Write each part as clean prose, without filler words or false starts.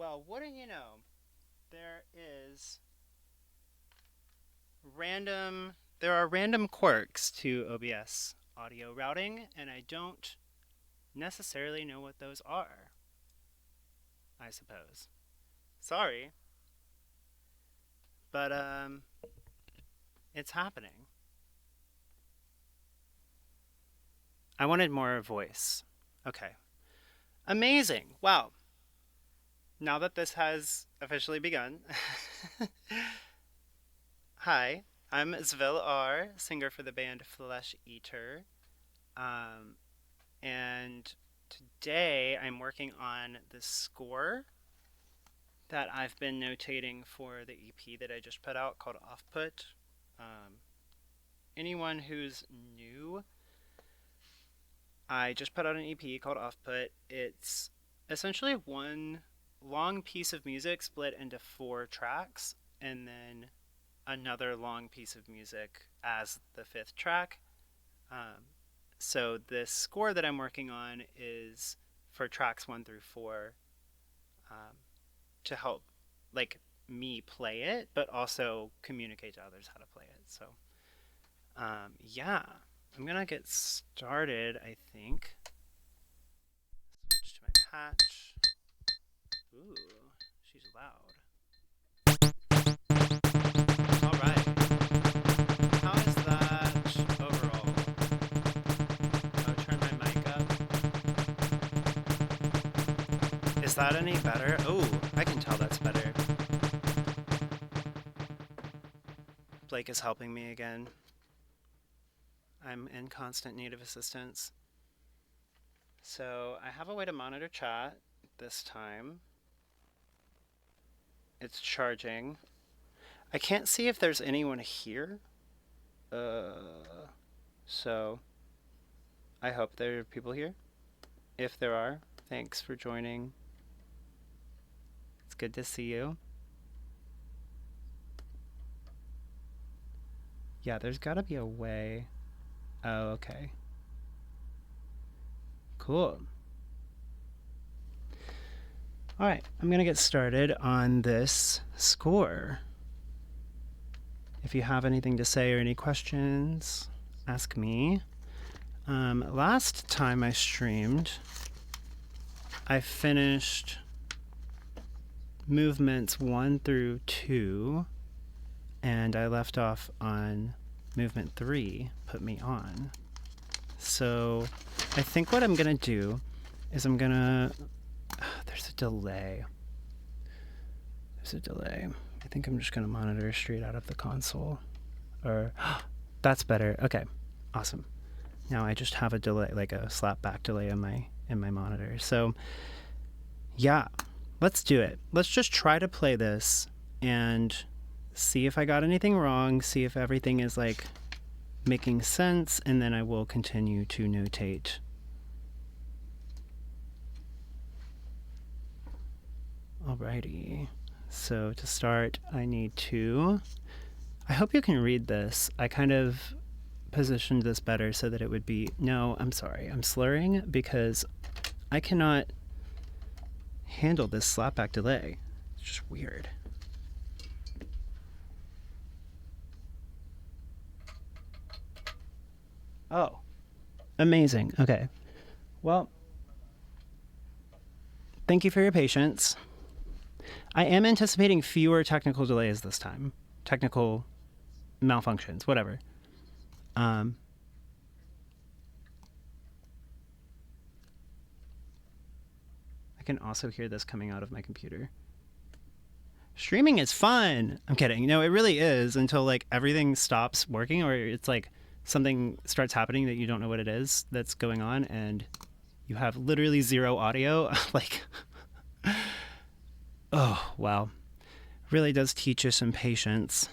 Well, wouldn't you know, there is there are random quirks to OBS audio routing, and I don't necessarily know what those are, I suppose. Sorry, but it's happening. I wanted more voice. Okay. Amazing. Wow. Now that this has officially begun, hi, I'm Zwil, singer for the band Flesh Eater. Um, and today I'm working on the score that I've been notating for the EP that I just put out called Offput. Um, Anyone who's new, I just put out an EP called Offput. It's essentially one long piece of music split into 4 tracks, and then another long piece of music as the 5th track. Um, so this score that I'm working on is for tracks 1 through 4, um, to help like me play it, but also communicate to others how to play it. So yeah, I'm gonna get started. I think. Switch to my patch. Ooh, she's loud. All right. How is that overall? Oh, turn my mic up. Is that any better? Oh, I can tell that's better. Blake is helping me again. I'm in constant need of assistance. So I have a way to monitor chat this time. It's charging. I can't see if there's anyone here. So I hope there are people here. If there are, thanks for joining. It's good to see you. Yeah, there's gotta be a way. Oh, okay. Cool. All right, I'm gonna get started on this score. If you have anything to say or any questions, ask me. Last time I streamed, I finished movements 1 through 2, and I left off on movement 3, put me on. So I think what I'm gonna do is I'm gonna, there's a delay. I think I'm just gonna monitor straight out of the console. Or, that's better. Okay, awesome. Now I just have a delay, like a slap back delay in my monitor. So yeah, let's do it. Let's just try to play this and see if I got anything wrong, see if everything is like making sense, and then I will continue to notate. Alrighty. So to start, I need to, I hope you can read this. I kind of positioned this better so that it would be, no, I'm sorry, I'm slurring because I cannot handle this slapback delay. It's just weird. Oh, amazing. Okay. Well, thank you for your patience. I am anticipating fewer technical delays this time. Technical malfunctions, whatever. I can also hear this coming out of my computer. Streaming is fun. I'm kidding. No, it really is until like everything stops working or it's like something starts happening that you don't know what it is that's going on and you have literally zero audio. Like, oh, wow. Really does teach you some patience.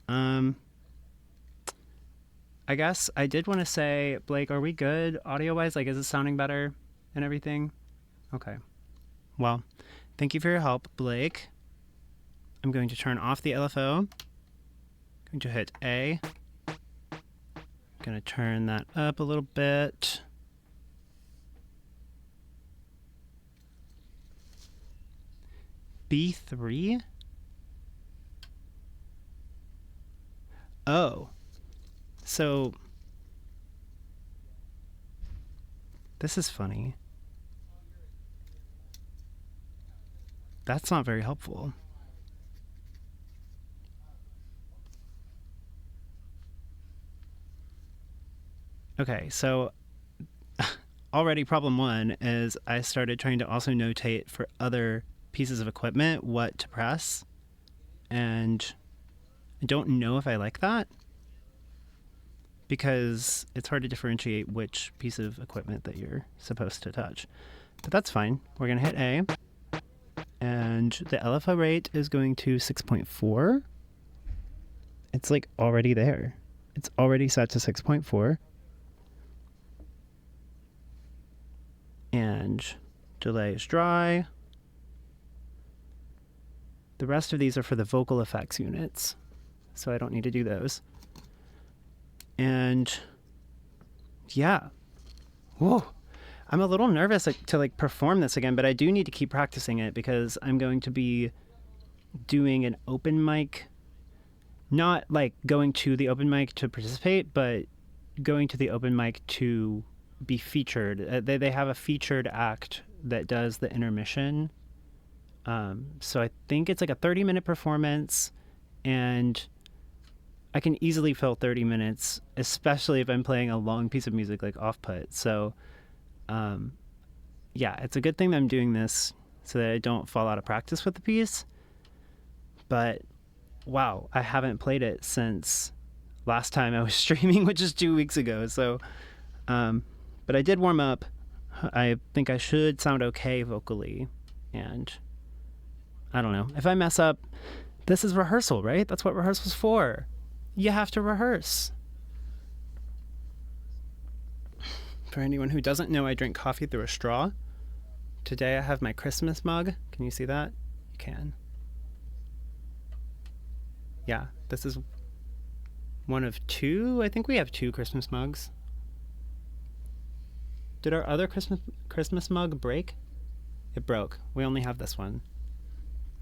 I guess I did want to say, Blake, are we good audio-wise? Like, is it sounding better and everything? Okay. Well, thank you for your help, Blake. I'm going to turn off the LFO. I'm going to hit A. I'm going to turn that up a little bit. B3? Oh. So this is funny. That's not very helpful. Okay, so already problem one is I started trying to also notate for other pieces of equipment what to press, and I don't know if I like that because it's hard to differentiate which piece of equipment that you're supposed to touch. But that's fine. We're going to hit A, and the LFO rate is going to 6.4. It's like already there. It's already set to 6.4. And delay is dry. The rest of these are for the vocal effects units, so I don't need to do those. And yeah, whoa, I'm a little nervous to perform this again, but I do need to keep practicing it because I'm going to be doing an open mic, not like going to the open mic to participate, but going to the open mic to be featured. They have a featured act that does the intermission. So I think it's like a 30-minute performance, and I can easily fill 30 minutes, especially if I'm playing a long piece of music like Offput. So yeah, it's a good thing that I'm doing this so that I don't fall out of practice with the piece. But wow, I haven't played it since last time I was streaming, which is 2 weeks ago. So but I did warm up. I think I should sound okay vocally, and I don't know. If I mess up, this is rehearsal, right? That's what rehearsal's for. You have to rehearse. For anyone who doesn't know, I drink coffee through a straw. Today I have my Christmas mug. Can you see that? You can. Yeah, this is one of two. I think we have 2 Christmas mugs. Did our other Christmas mug break? It broke. We only have this one.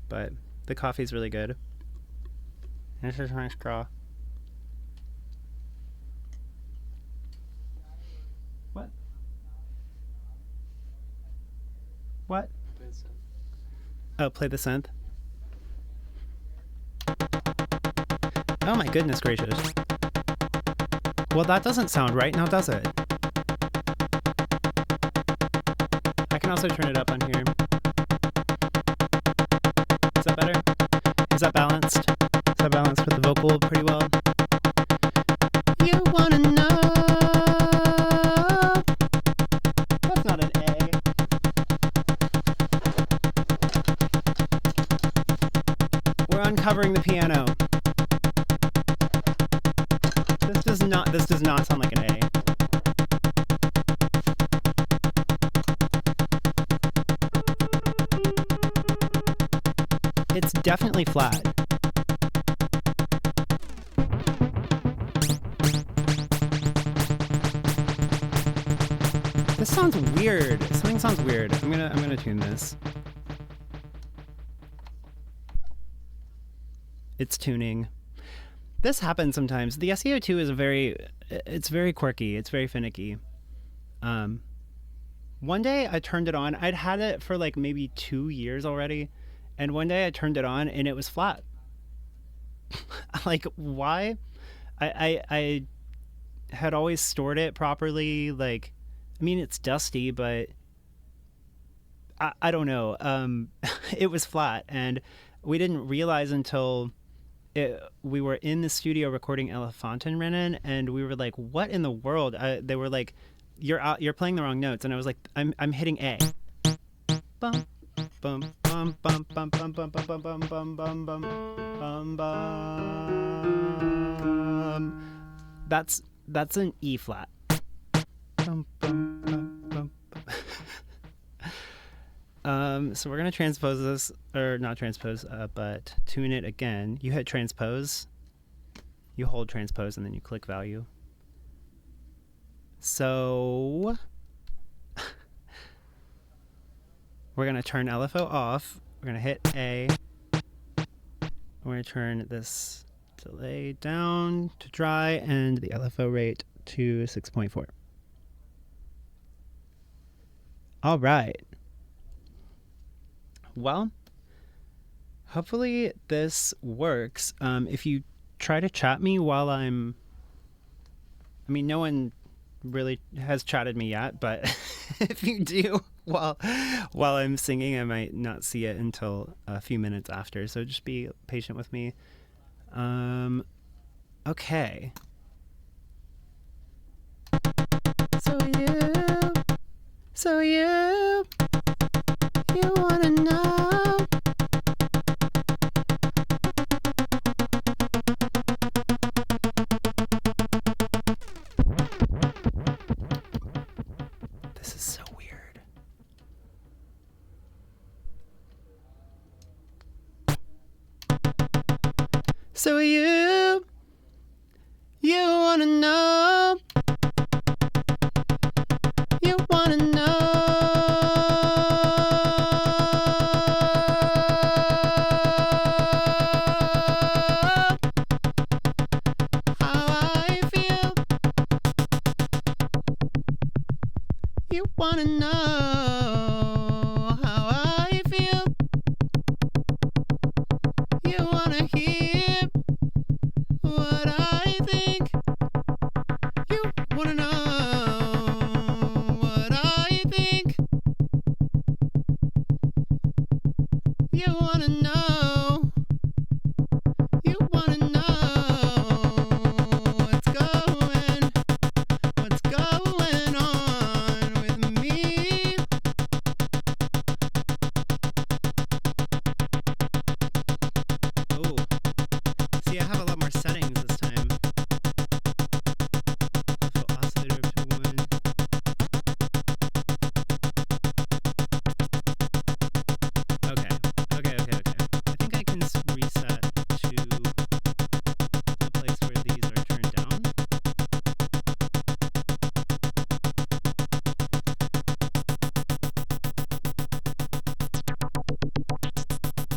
But the coffee's really good. This is my straw. What? What? Oh, play the synth. Oh my goodness gracious. Well, that doesn't sound right now, does it? I can also turn it up on here. Is that better? Is that balanced? Is that balanced with the vocal pretty well? You wanna know? That's not an A. We're uncovering the piano. This does not sound like an A. It's definitely flat. This sounds weird. Something sounds weird. I'm gonna tune this. It's tuning. This happens sometimes. The SEO2 is it's very quirky. It's very finicky. One day I turned it on. I'd had it for like maybe 2 years already. And one day I turned it on and it was flat. Like, why? I had always stored it properly. Like, I mean, it's dusty, but I don't know. It was flat, and we didn't realize until we were in the studio recording Elefantenrennen, and we were like, what in the world? They were like, you're playing the wrong notes. And I was like, I'm hitting A. Bum. Bum bum bum bum bum bum bum bum bum bum bum bum bum. That's an E flat. Bum, bum, bum, bum, bum. So we're gonna transpose this, or not transpose, but tune it again. You hit transpose. You hold transpose and then you click value. So we're going to turn LFO off. we're going to hit A. We're going to turn this delay down to dry and the LFO rate to 6.4. All right. Well, hopefully this works. If you try to chat me while I mean, no one really has chatted me yet, but if you do while I'm singing, I might not see it until a few minutes after. So just be patient with me. Okay. So you wanna know? This is so weird. So you wanna know? You wanna know? You wanna know how I feel? You wanna hear what I think? You wanna know what I think? You wanna know? You wanna know what's going on with me? Oh, see, I have a lot more settings this time. Alpha oscillator up to 1. Okay. I think I can reset to a place where these are turned down.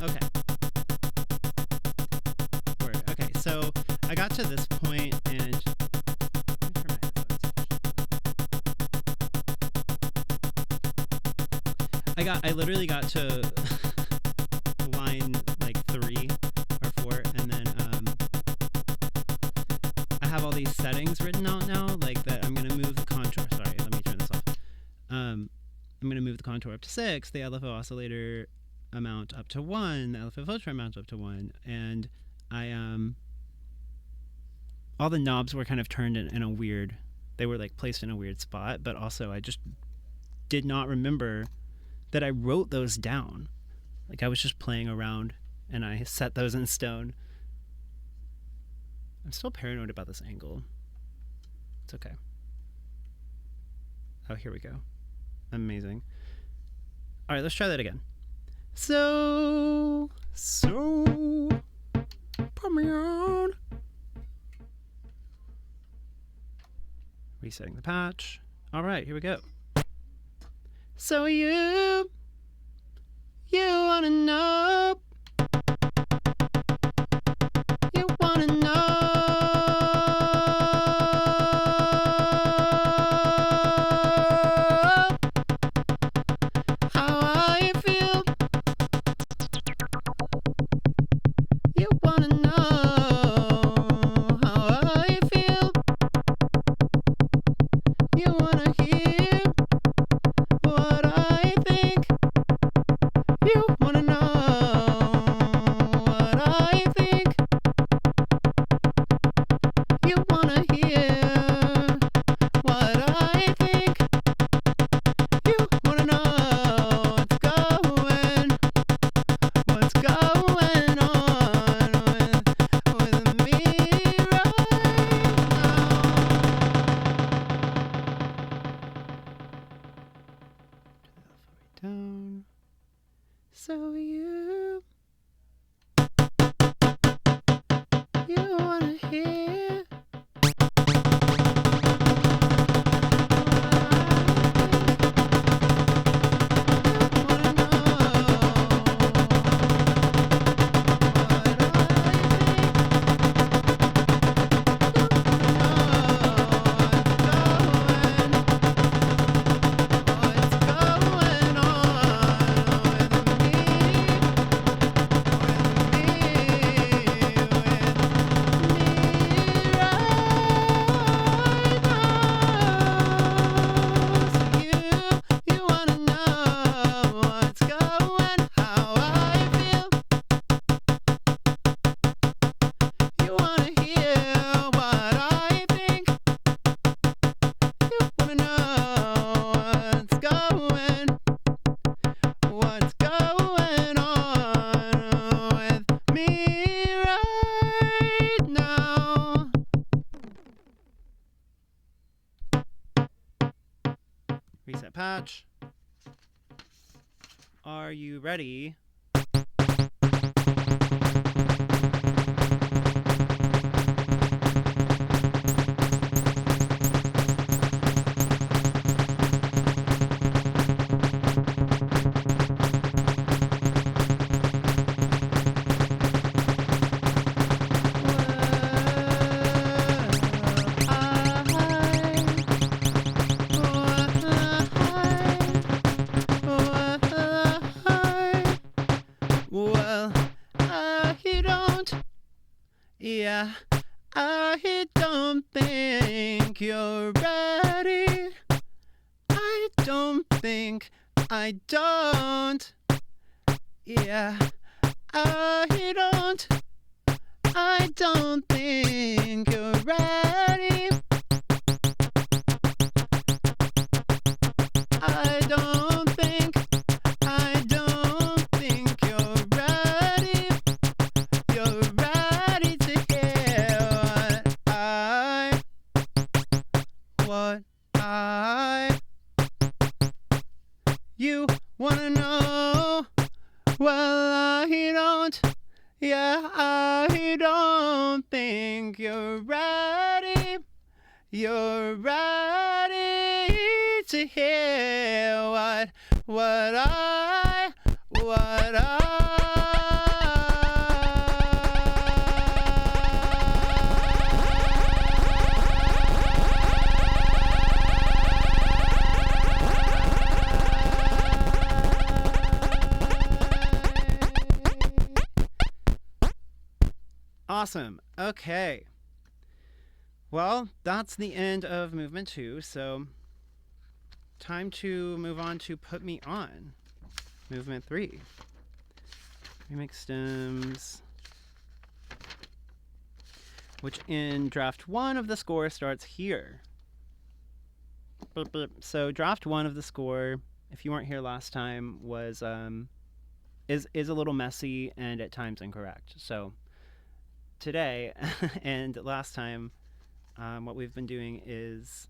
Okay. Word. Okay, so I got to this point and let me turn my headphones off. I literally got to line like 3 or 4, and then I have all these settings written out now, like that I'm gonna move the contour. Sorry, let me turn this off. I'm gonna move the contour up to 6, the LFO oscillator amount up to 1, the LFO filter amount up to 1, and I all the knobs were kind of turned in a weird, they were like placed in a weird spot, but also I just did not remember that I wrote those down. Like I was just playing around and I set those in stone. I'm still paranoid about this angle. It's okay. Oh, here we go. Amazing. All right, let's try that again. So put me on. Resetting the patch. All right, here we go. So you wanna know? You wanna know how I feel? You wanna know how I feel? You wanna hear what I think? You wanna know patch. Are you ready? Well, I don't, yeah, I don't think you're ready. I don't think, I don't, yeah, I don't think you're ready. I don't think you're ready. You're ready to hear you wanna know. Well, I don't, yeah, I don't think you're ready. You're ready to hear what I Awesome. Okay. Well, that's the end of movement 2, so time to move on to Put Me On. Movement 3. Remix stems, which in draft 1 of the score starts here. So draft 1 of the score, if you weren't here last time, was is a little messy and at times incorrect. So today and last time, what we've been doing is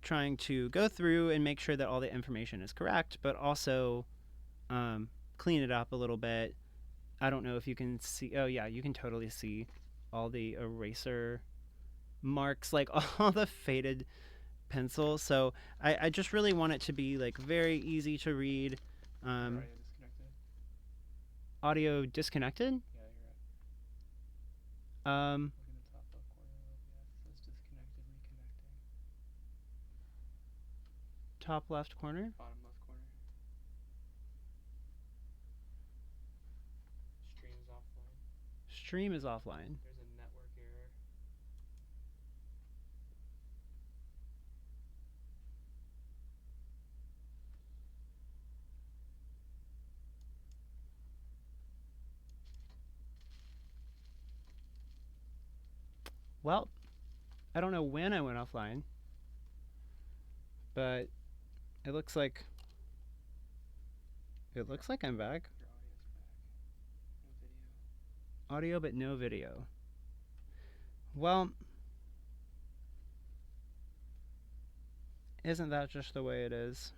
trying to go through and make sure that all the information is correct, but also clean it up a little bit. I don't know if you can see. Oh yeah, you can totally see all the eraser marks, like all the faded pencils. So I just really want it to be like very easy to read. Audio disconnected? Yeah, you're right. Um, Look in the top left corner. Yeah, it says disconnected, reconnecting. top left corner? Bottom left corner. Stream's offline. Stream is offline. There's a network error. Well, I don't know when I went offline, but it looks like I'm back. Your audio's back. No video. Audio but no video. Well, isn't that just the way it is?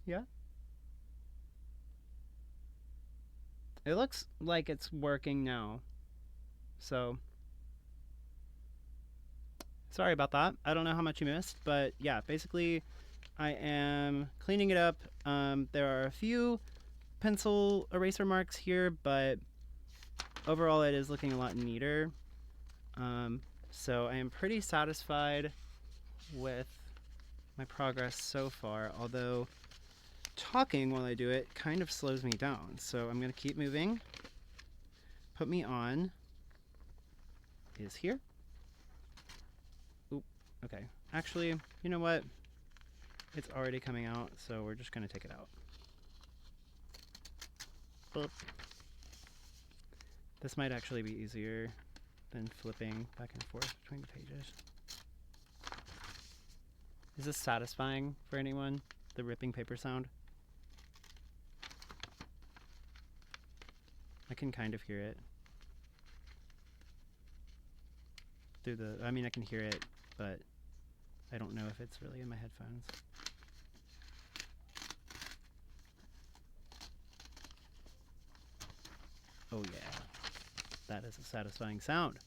Yeah. It looks like it's working now. So, sorry about that. I don't know how much you missed, but yeah, basically I am cleaning it up. There are a few pencil eraser marks here, but overall it is looking a lot neater. So I am pretty satisfied with my progress so far, although talking while I do it kind of slows me down. So I'm going to keep moving. Put Me On is here. Oop, okay. Actually, you know what? It's already coming out, so we're just going to take it out. Boop. This might actually be easier than flipping back and forth between the pages. Is this satisfying for anyone? The ripping paper sound? I can kind of hear it. through the... I mean, I can hear it, but I don't know if it's really in my headphones. Oh yeah, that is a satisfying sound.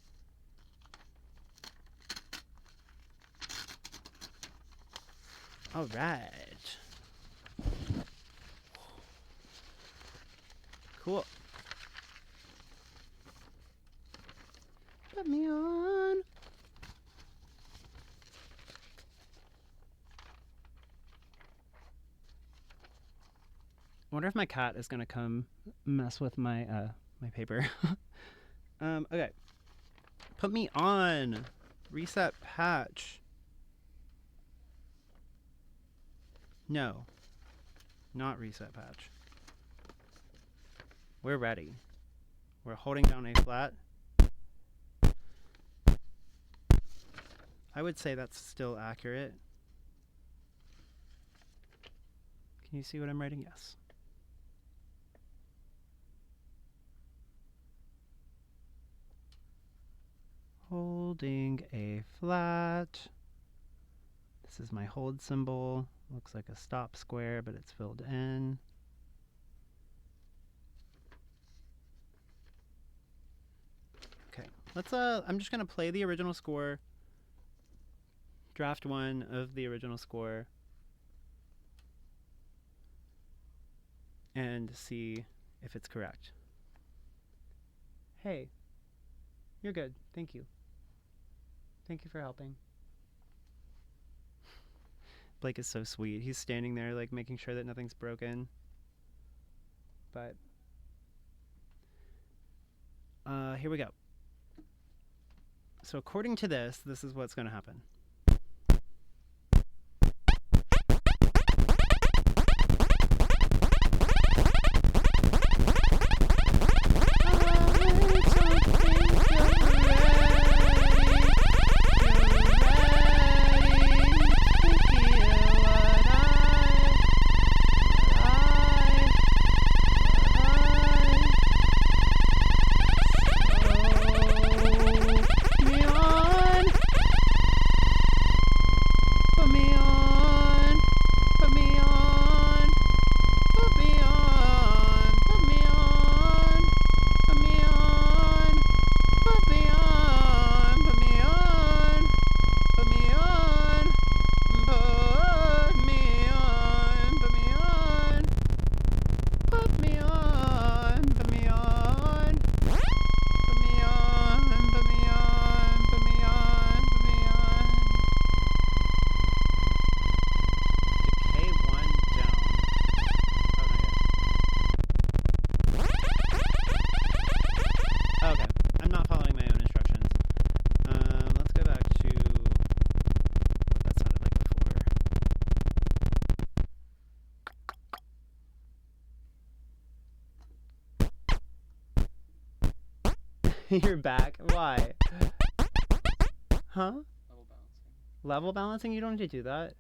All right. Cool. Put me on. I wonder if my cat is gonna come mess with my my paper. Okay. Put me on. Reset patch. No. Not reset patch. We're ready. We're holding down A flat. I would say that's still accurate. Can you see what I'm writing? Yes. Holding A flat. This is my hold symbol. Looks like a stop square, but it's filled in. Okay, let's I'm just gonna play the original score. Draft 1 of the original score. And see if it's correct. Hey, you're good. Thank you. Thank you for helping. Blake is so sweet. He's standing there like making sure that nothing's broken. But here we go. So according to this is what's going to happen. You're back. Why? Huh? Level balancing. Level balancing? You don't need to do that.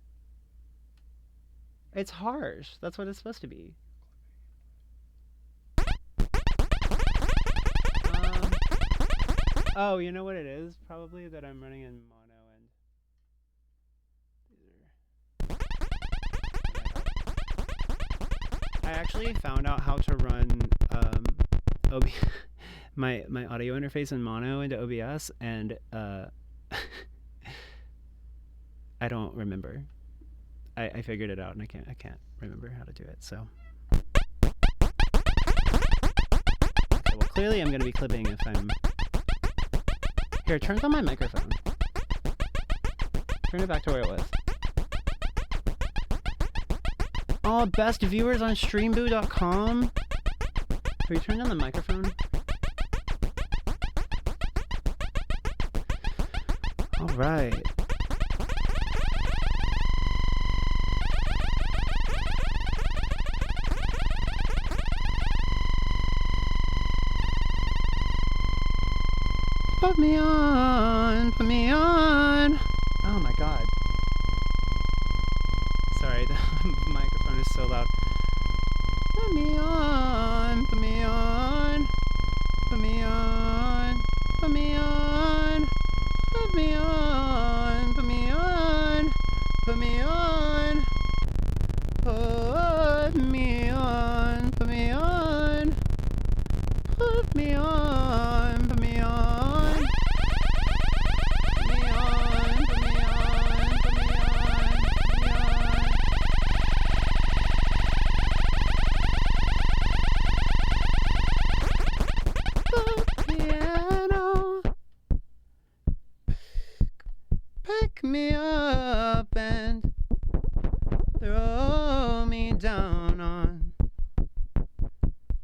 It's harsh. That's what it's supposed to be. Oh, you know what it is? Probably that I'm running in mono and I actually found out how to run my audio interface in mono into OBS, and I don't remember. I figured it out, and I can't remember how to do it. So, okay, well, clearly I'm going to be clipping if I'm here. Turn on my microphone. Turn it back to where it was. Oh, best viewers on streamboo.com. Are you turning on the microphone? All right. Put me on, put me on. Oh my God. Sorry, the microphone is so loud. Put me on, put me on, put me on, put me on, put Put me on. Put me on. Put me on. Put me on. Put me on. Put me on. Put me on. Put me on. Piano. Pick me up and throw me down on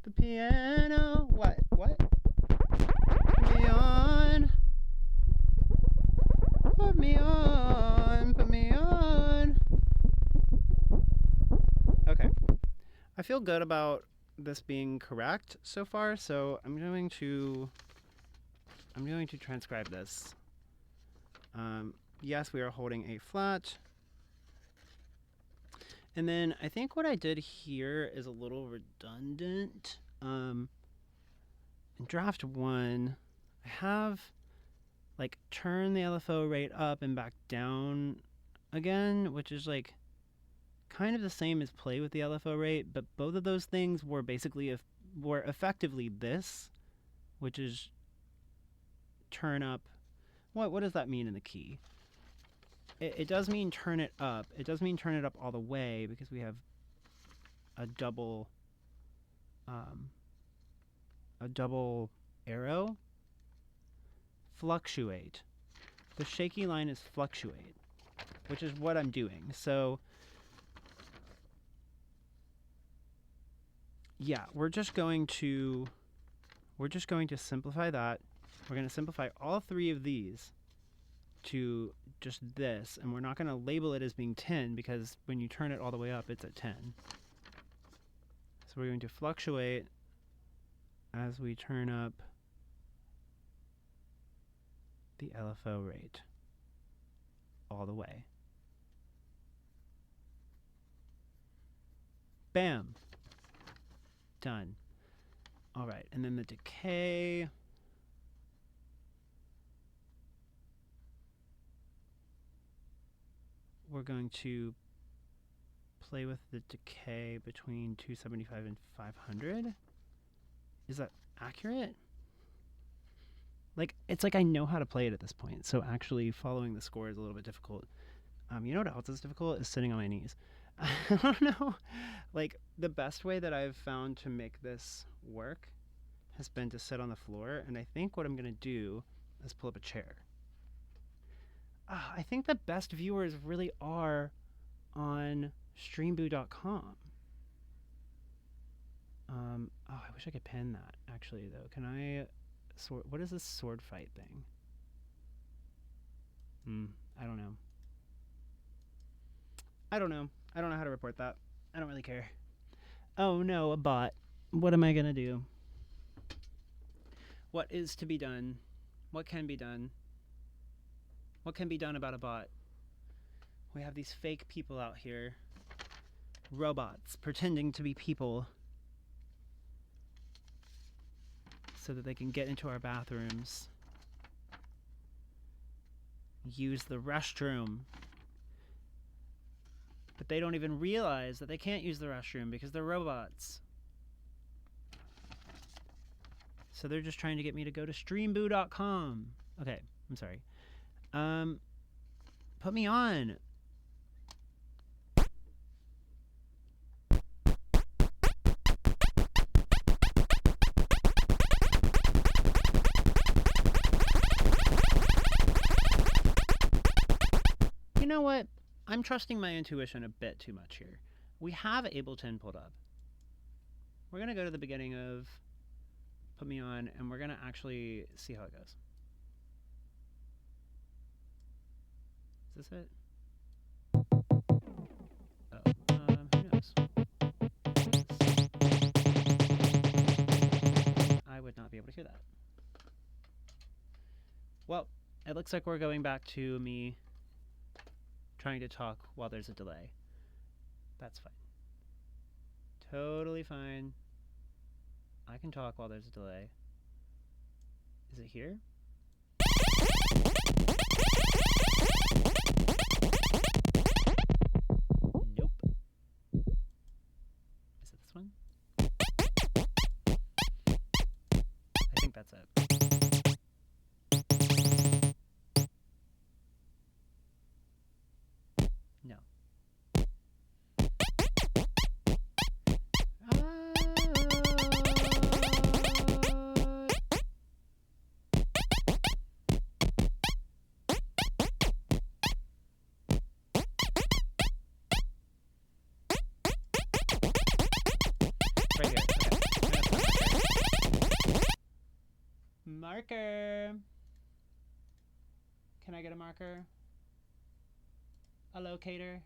the piano. What? Put me on. Put me on. Put me on. Okay. I feel good about this being correct so far, so I'm going to transcribe this. Yes, we are holding A flat. And then I think what I did here is a little redundant. In draft 1, I have like turn the LFO rate up and back down again, which is like kind of the same as play with the LFO rate, but both of those things were basically were effectively this, which is turn up. What does that mean in the key? It does mean turn it up. It does mean turn it up all the way because we have a double arrow. Fluctuate. The shaky line is fluctuate, which is what I'm doing. So yeah, we're just going to simplify that. We're going to simplify all 3 of these to just this, and we're not going to label it as being 10 because when you turn it all the way up, it's at 10. So we're going to fluctuate as we turn up the LFO rate all the way. Bam. Done. All right, and then the decay. We're going to play with the decay between 275 and 500. Is that accurate? Like, it's like I know how to play it at this point, so actually following the score is a little bit difficult. You know what else is difficult? Is sitting on my knees. I don't know. Like, the best way that I've found to make this work has been to sit on the floor, and I think what I'm going to do is pull up a chair. I think the best viewers really are on streamboo.com. I wish I could pen that, actually, though. Can I... what is this sword fight thing? I don't know. I don't know how to report that. I don't really care. Oh no, a bot. What am I gonna do? What is to be done? What can be done? What can be done about a bot? We have these fake people out here. Robots pretending to be people so that they can get into our bathrooms. Use the restroom. But they don't even realize that they can't use the restroom because they're robots. So they're just trying to get me to go to streamboo.com. Okay, I'm sorry. Put me on. You know what? I'm trusting my intuition a bit too much here. We have Ableton pulled up. We're going to go to the beginning of Put Me On, and we're going to actually see how it goes. Is this it? Oh, who knows? I would not be able to hear that. Well, it looks like we're going back to me trying to talk while there's a delay. That's fine. Totally fine. I can talk while there's a delay. Is it here? Right here. Okay. Marker. Can I get a marker? A locator?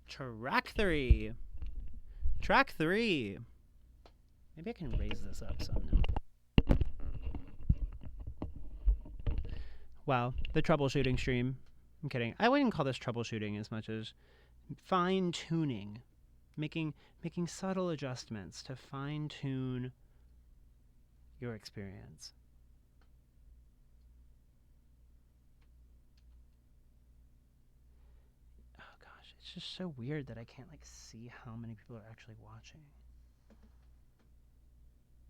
Track 3. Track 3. Maybe I can raise this up some now. Wow, the troubleshooting stream. I'm kidding. I wouldn't call this troubleshooting as much as fine-tuning. Making subtle adjustments to fine-tune your experience. Oh gosh, it's just so weird that I can't like see how many people are actually watching.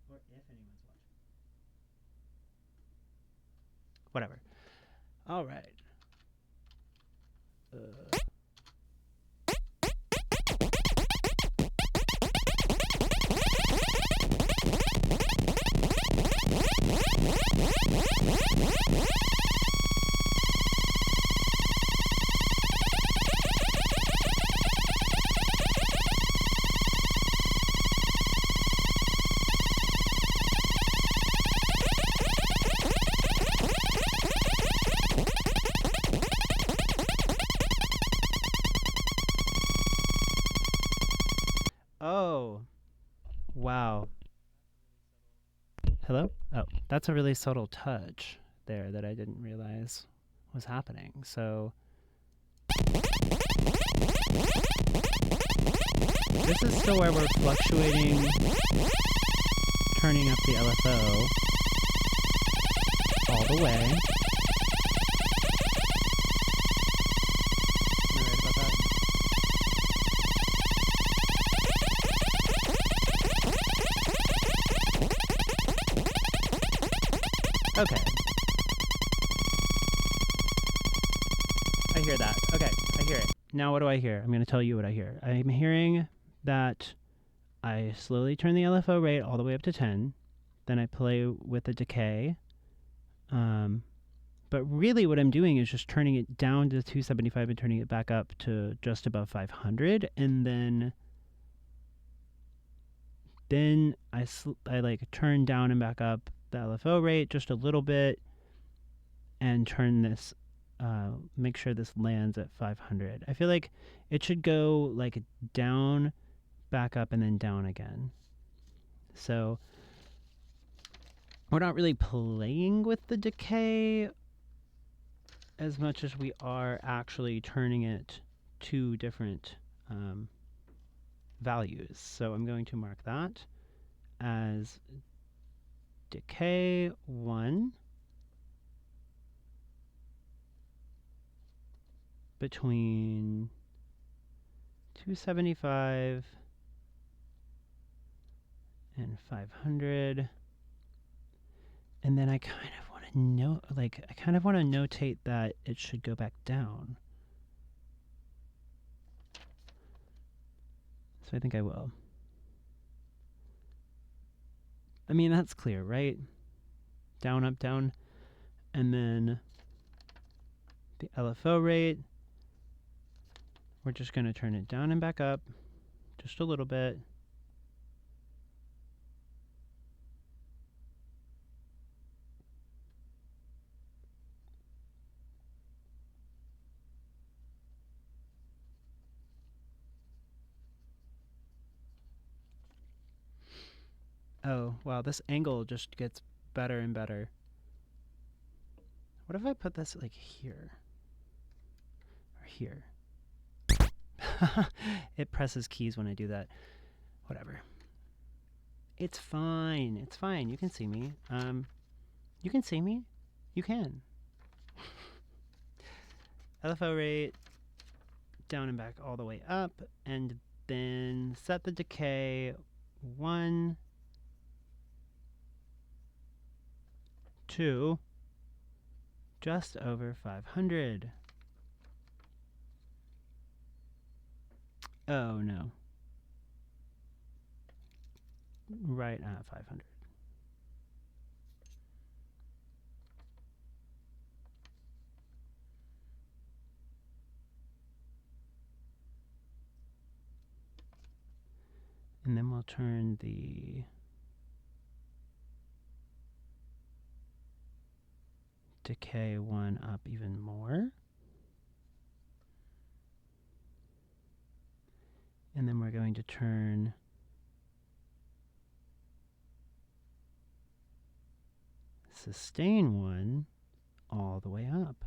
Or if anyone's watching. Whatever. All right. Oh, wow. Hello? Oh, that's a really subtle touch there that I didn't realize was happening. So this is still where we're fluctuating, turning up the LFO all the way. Am I right about that? Okay. I hear that. Okay, I hear it. Now what do I hear? I'm going to tell you what I hear. I'm hearing that I slowly turn the LFO rate all the way up to 10. Then I play with the decay. But really what I'm doing is just turning it down to 275 and turning it back up to just above 500. And then I like turn down and back up the LFO rate just a little bit and turn this, make sure this lands at 500. I feel like it should go like down, back up, and then down again. So we're not really playing with the decay as much as we are actually turning it to different values. So I'm going to mark that as decay 1 between 275 and 500. And then I kind of want to notate that it should go back down. So I think I will. I mean, that's clear, right? Down, up, down. And then the LFO rate, we're just going to turn it down and back up just a little bit. Oh, wow, this angle just gets better and better. What if I put this like here? Or here? It presses keys when I do that. Whatever. It's fine. It's fine. You can see me. You can see me? You can. LFO rate, down and back all the way up, and then set the decay 1, 2, just over 500. Oh no. Right at 500. And then we'll turn the decay one up even more. And then we're going to turn sustain one all the way up.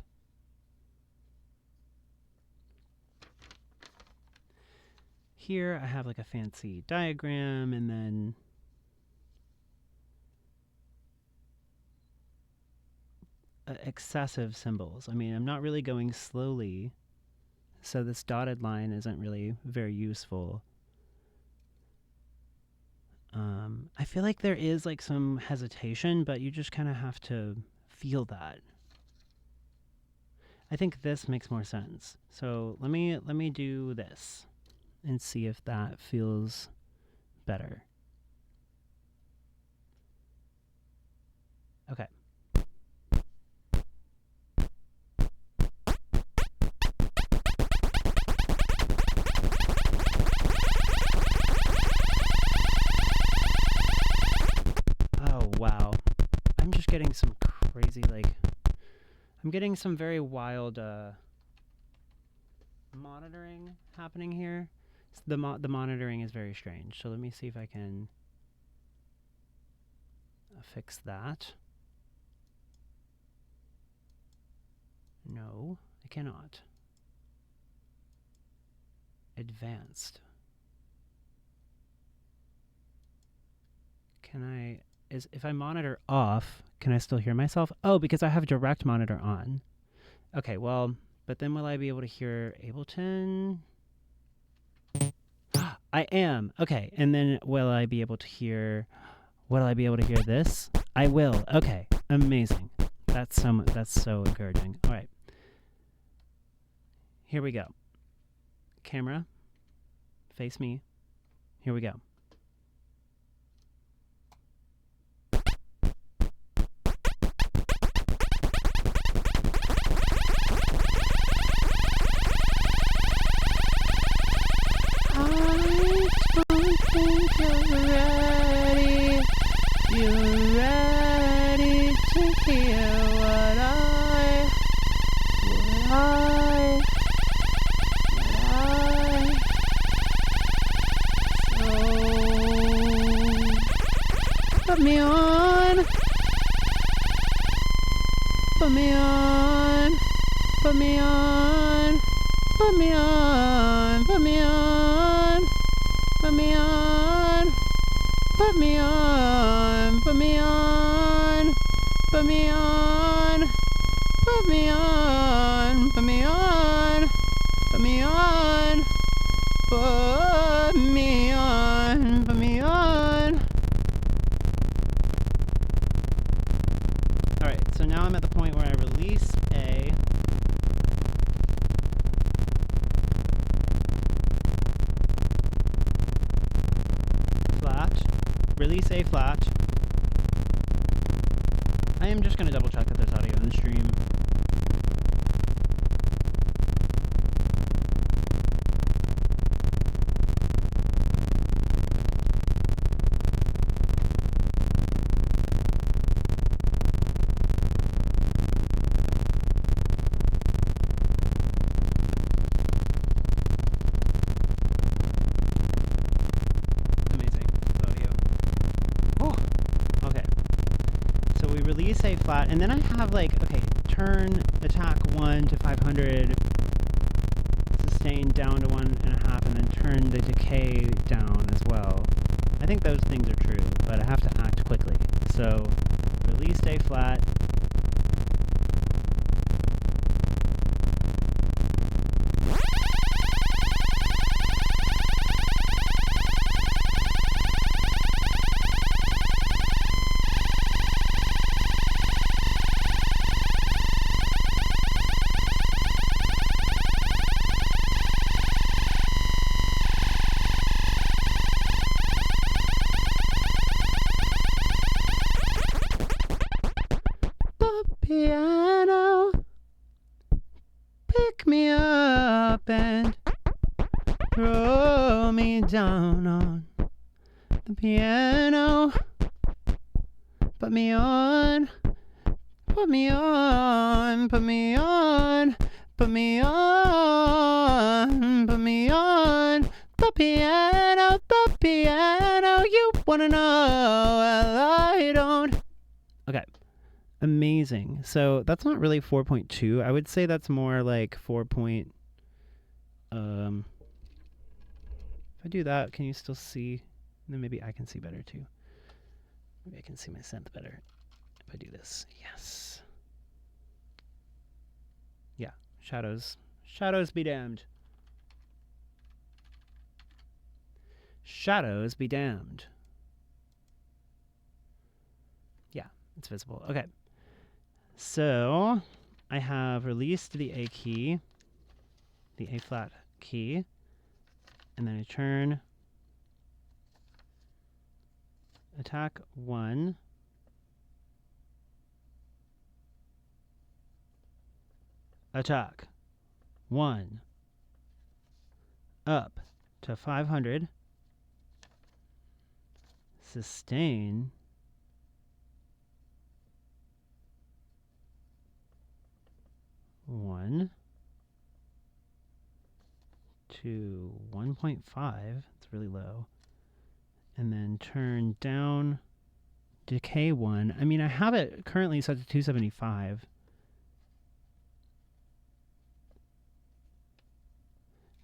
Here I have like a fancy diagram and then excessive symbols. I mean, I'm not really going slowly, so this dotted line isn't really very useful. I feel like there is like some hesitation, but you just kind of have to feel that. I think this makes more sense. So let me do this and see if that feels better. Okay. Oh, wow. I'm just getting some crazy, like, I'm getting some very wild monitoring happening here. The monitoring is very strange. So let me see if I can fix that. No, I cannot. Advanced. Can I, if I monitor off, can I still hear myself? Oh, because I have direct monitor on. Okay, well, but then will I be able to hear Ableton? I am. Okay, and then will I be able to hear this? I will. Okay, amazing. That's so encouraging. All right. Here we go. Camera, face me. Here we go. You're ready to hear what put me on, put me on, put me on, put me on, put me on, put me on, put me on, put me on, put me on, put me on, put me on, put me on, put me on, put me on. All right, so now I'm at the point where I release a flat. Release a flat. I am just going to double check that there's audio in the stream. Release a flat, and then I have like, okay, turn attack 1 to 500, sustain down to 1.5, and then turn the decay down as well. I think those things are true, but I have to act quickly. So, release a flat. Piano, pick me up and throw me down on the piano. Put me on. Put me on. Put me on. Put me on. Put me on. The piano. The piano. You wanna know? Well, I don't. Okay. Amazing. So that's not really 4.2. I would say that's more like 4. If I do that, can you still see? Then maybe I can see better too. Maybe I can see my synth better if I do this. Yes. Yeah. Shadows. Shadows be damned. Shadows be damned. Yeah, it's visible. Okay. So I have released the A key, the A flat key, and then I turn attack 1, attack 1, up to 500, sustain, one to 1.5. It's really low. And then turn down decay 1. I mean, I have it currently set to 275.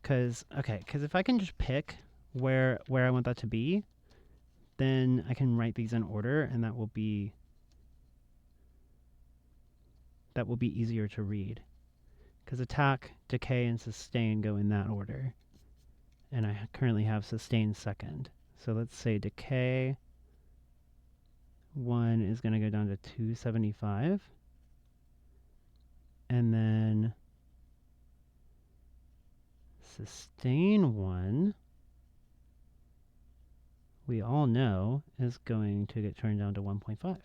Because if I can just pick where I want that to be, then I can write these in order, and that will be easier to read. Because attack, decay, and sustain go in that order. And I currently have sustain second. So let's say decay 1 is going to go down to 275. And then sustain 1, we all know, is going to get turned down to 1.5.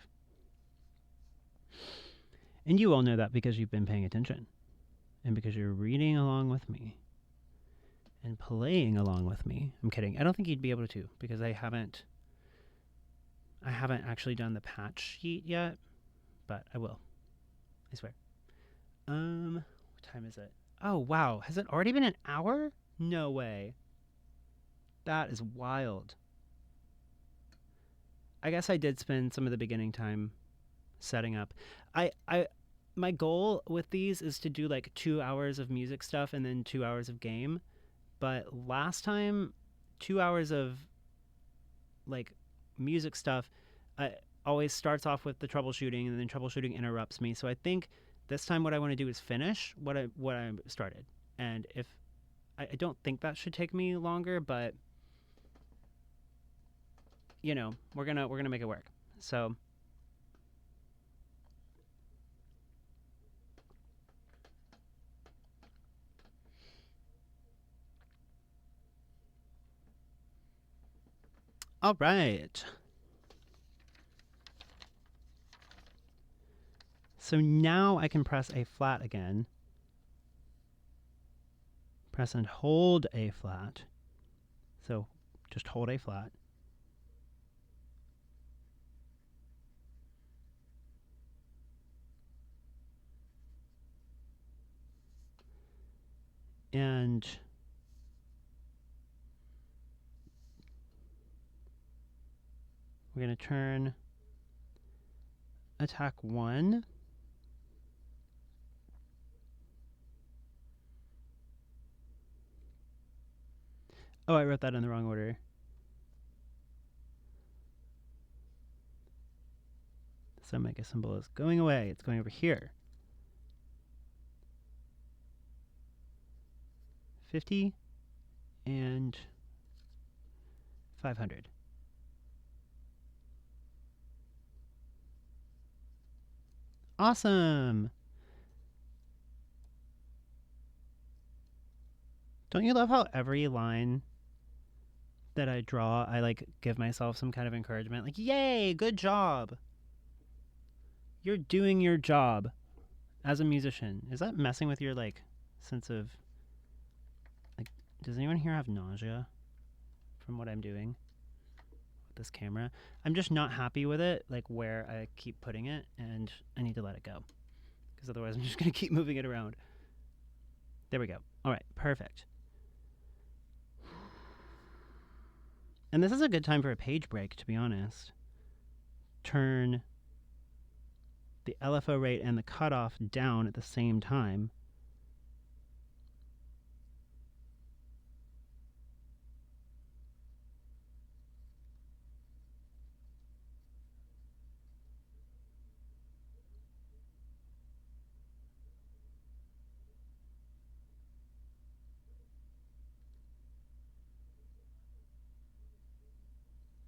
And you all know that because you've been paying attention. And because you're reading along with me. And playing along with me. I'm kidding. I don't think you'd be able to, because I haven't actually done the patch sheet yet, but I will. I swear. What time is it? Oh, wow. Has it already been an hour? No way. That is wild. I guess I did spend some of the beginning time setting up. My goal with these is to do like 2 hours of music stuff and then 2 hours of game. But last time, 2 hours of like music stuff always starts off with the troubleshooting, and then troubleshooting interrupts me. So I think this time what I want to do is finish what I started. And if I don't think that should take me longer, but you know, we're gonna make it work. So all right. So now I can press A flat again. Press and hold A flat. So just hold A flat. And we're going to turn attack 1. Oh, I wrote that in the wrong order. So mega symbol is going away. It's going over here. 50 and 500. Awesome. Don't you love how every line that I draw, I like give myself some kind of encouragement? Like, yay, good job. You're doing your job as a musician. Is that messing with your like sense of like, does anyone here have nausea from what I'm doing? with this camera. I'm just not happy with it, like where I keep putting it, and I need to let it go. Because otherwise I'm just going to keep moving it around. There we go. All right, perfect. And this is a good time for a page break, to be honest. Turn the LFO rate and the cutoff down at the same time.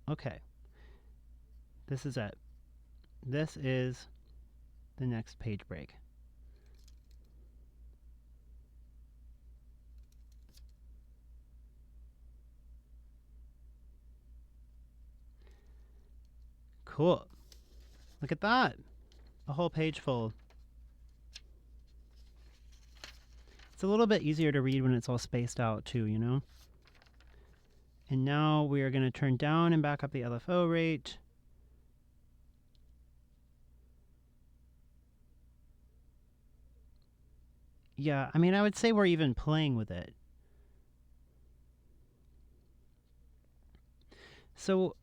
Okay. This is it. This is the next page break. Cool. Look at that. A whole page full. It's a little bit easier to read when it's all spaced out too, you know? And now we are going to turn down and back up the LFO rate. Yeah, I mean, I would say we're even playing with it. So,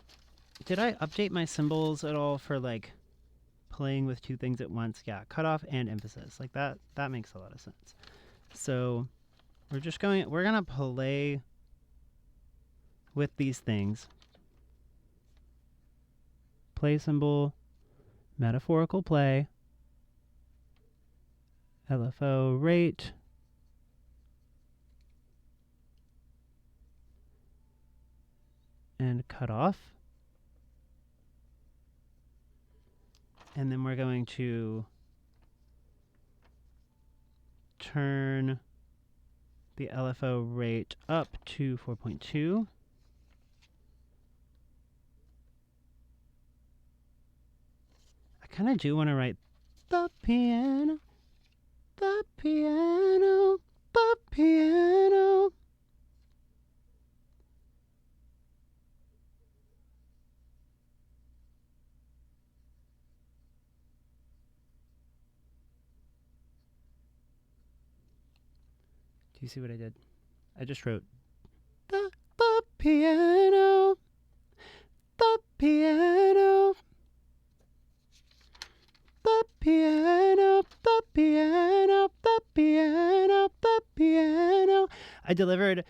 did I update my symbols at all for like playing with two things at once? Yeah, cutoff and emphasis. Like that makes a lot of sense. So, we're going to play with these things. Play symbol, metaphorical play, LFO rate, and cutoff. And then we're going to turn the LFO rate up to 4.2. I kind of do want to write the piano, the piano, the piano. Do you see what I did? I just wrote the piano, the piano, the piano, the piano, the piano, the piano. I delivered,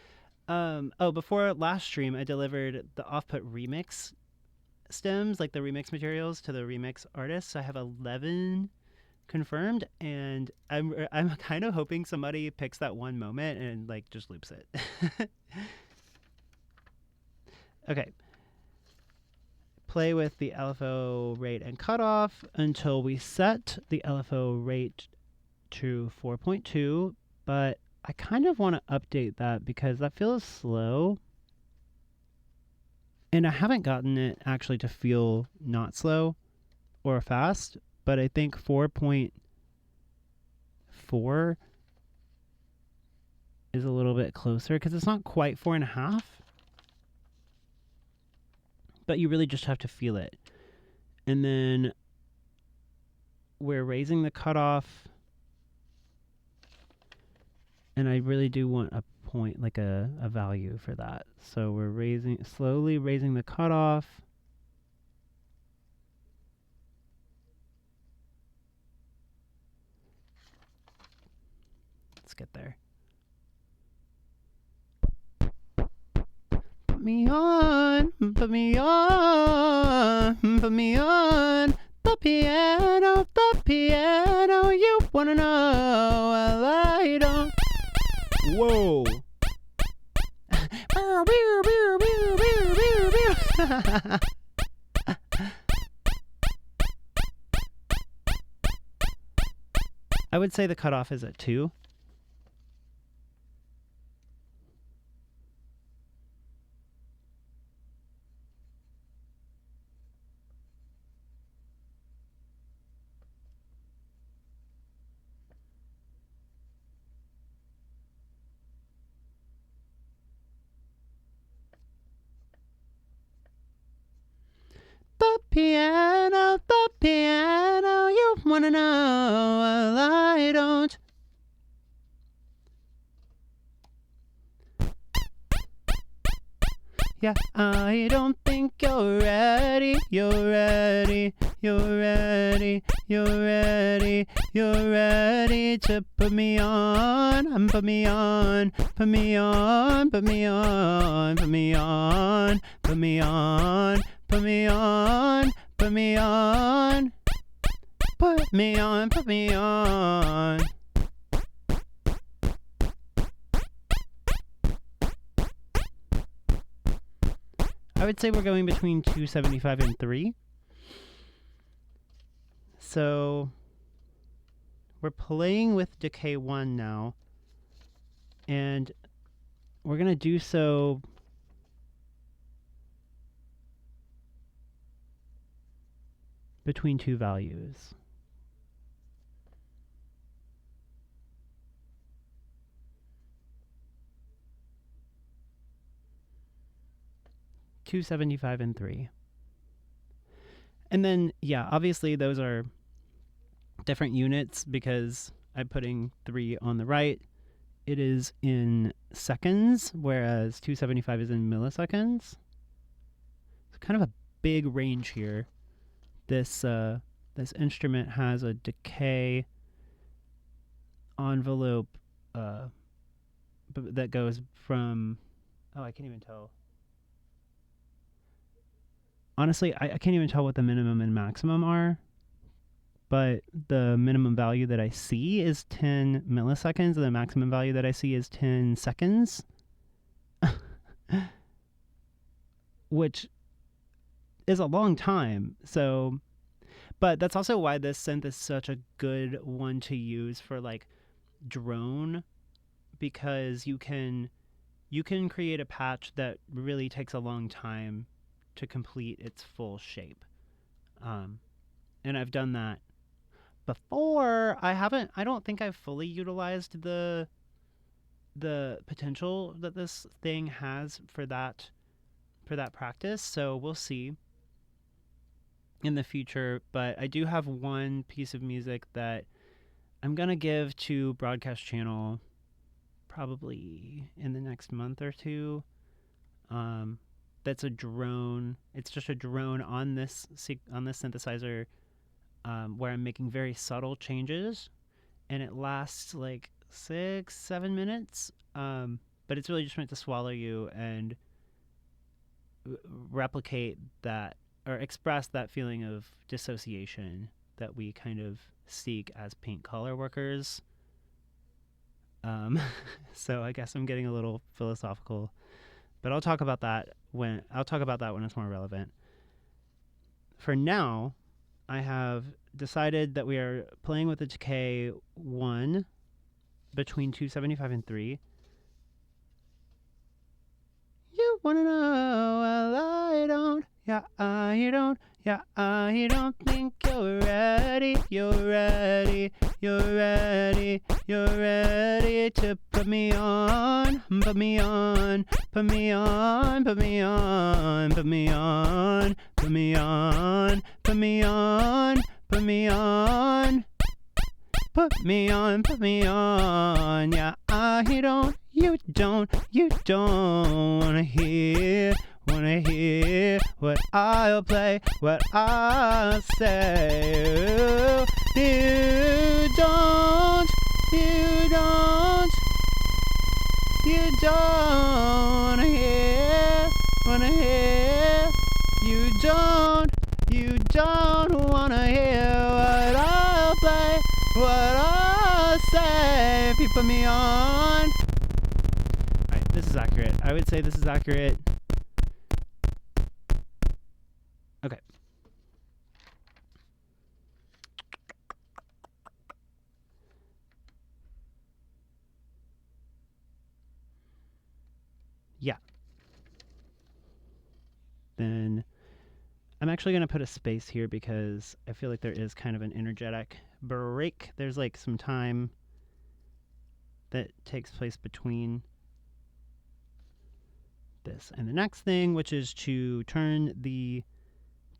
before last stream, I delivered the Offput remix stems, like the remix materials to the remix artists. So I have 11 confirmed, and I'm kind of hoping somebody picks that one moment and like just loops it. Okay. Play with the LFO rate and cutoff until we set the LFO rate to 4.2, but I kind of want to update that because that feels slow. And I haven't gotten it actually to feel not slow or fast, but I think 4.4 is a little bit closer because it's not quite 4.5. But you really just have to feel it. And then we're raising the cutoff. And I really do want a point, like a value for that. So we're slowly raising the cutoff. Let's get there. Put me on, put me on, put me on. The piano, you wanna know, well, I don't. Whoa. I would say the cutoff is at 2. piano, the piano. You wanna know? Well, I don't. Yeah, I don't think you're ready. You're ready. You're ready. You're ready. You're ready to put me on. Put me on. Put me on. Put me on. Put me on. Put me on. Put me on. Put me on. Put me on. Put me on. I would say we're going between 275 and 3. So we're playing with decay 1 now. And we're going to do so between 2 values. $275 and 3. And then, yeah, obviously those are different units because I'm putting 3 on the right. It is in seconds, whereas 275 is in milliseconds. It's kind of a big range here. This instrument has a decay envelope that goes from, I can't even tell. Honestly, I can't even tell what the minimum and maximum are, but the minimum value that I see is 10 milliseconds, and the maximum value that I see is 10 seconds, which is a long time. So, but that's also why this synth is such a good one to use for like drone, because you can create a patch that really takes a long time to complete its full shape. And I've done that before. I don't think I've fully utilized the potential that this thing has for that practice. So we'll see in the future. But I do have one piece of music that I'm going to give to Broadcast Channel probably in the next month or two. That's a drone. It's just a drone on this synthesizer, where I'm making very subtle changes, and it lasts like 6-7 minutes. But it's really just meant to swallow you and replicate that, or express that feeling of dissociation that we kind of seek as paint color workers. So I guess I'm getting a little philosophical, but I'll talk about that when it's more relevant. For now, I have decided that we are playing with the decay 1 between 275 and 3. You wanna know? Well, I don't. Yeah, I don't. Yeah, I don't think you're ready. You're ready. You're ready. You're ready to put me on. Put me on. Put me on. Put me on. Put me on. Put me on. Put me on. Put me on. Put me on. Put me on. Yeah, I don't. You don't wanna hear what I'll play, what I'll say. You don't wanna hear, you don't wanna hear what I'll play, what I'll say if you put me on. Alright, this is accurate. I would say this is accurate. Okay. Yeah. Then I'm actually going to put a space here because I feel like there is kind of an energetic break. There's like some time that takes place between this and the next thing, which is to turn the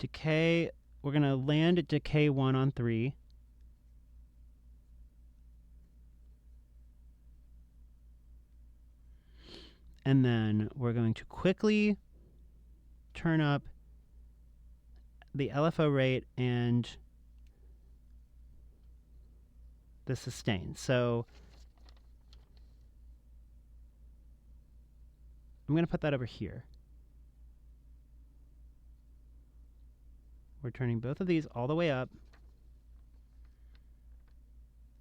decay, we're going to land at decay 1 on 3. And then we're going to quickly turn up the LFO rate and the sustain. So I'm going to put that over here. We're turning both of these all the way up.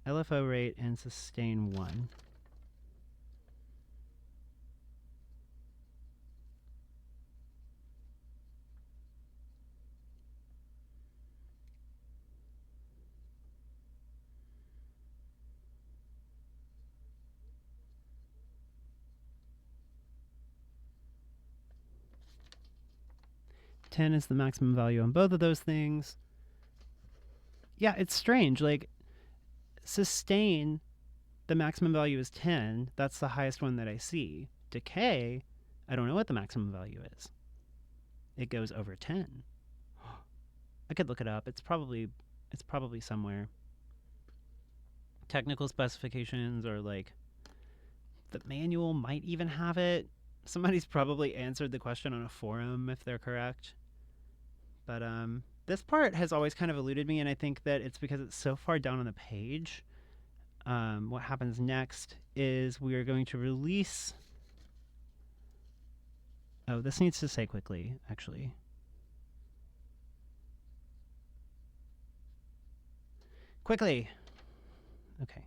LFO rate and sustain 1. Is the maximum value on both of those things. Yeah, it's strange. Like, sustain, the maximum value is 10. That's the highest one that I see. Decay, I don't know what the maximum value is. It goes over 10. I could look it up. It's probably somewhere. Technical specifications, or like the manual might even have it. Somebody's probably answered the question on a forum if they're correct. But this part has always kind of eluded me, and I think that it's because it's so far down on the page. What happens next is we are going to release... Oh, this needs to say quickly, actually. Quickly! Okay.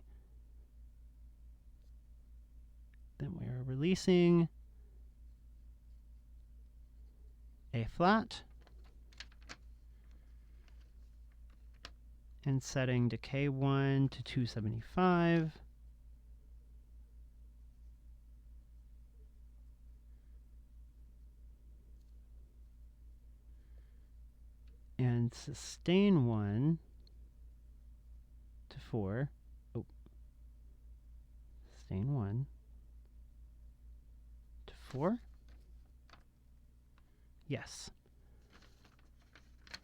Then we're releasing a flat and setting decay 1 to 275. And sustain 1 to 4. Oh. Sustain 1 to 4. Yes.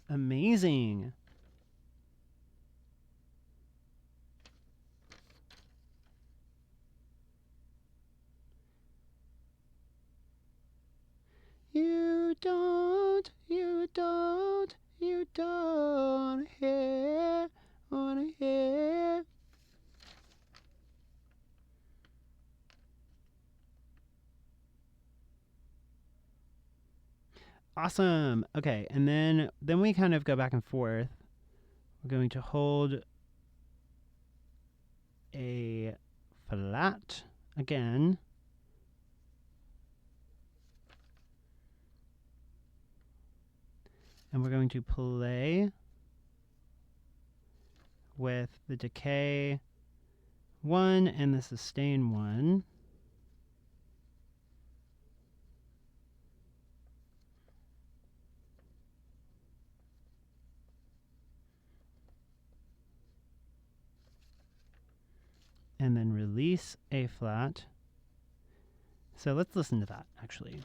Amazing. You don't wanna hear. Awesome. Okay, and then we kind of go back and forth. We're going to hold a flat again. And we're going to play with the decay 1 and the sustain 1. And then release a flat. So let's listen to that, actually.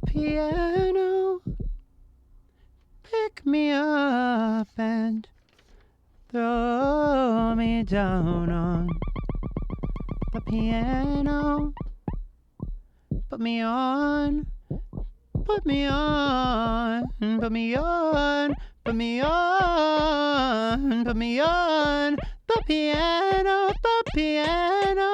Piano, pick me up and throw me down on the piano. Put me on, put me on, put me on, put me on, put me on the piano,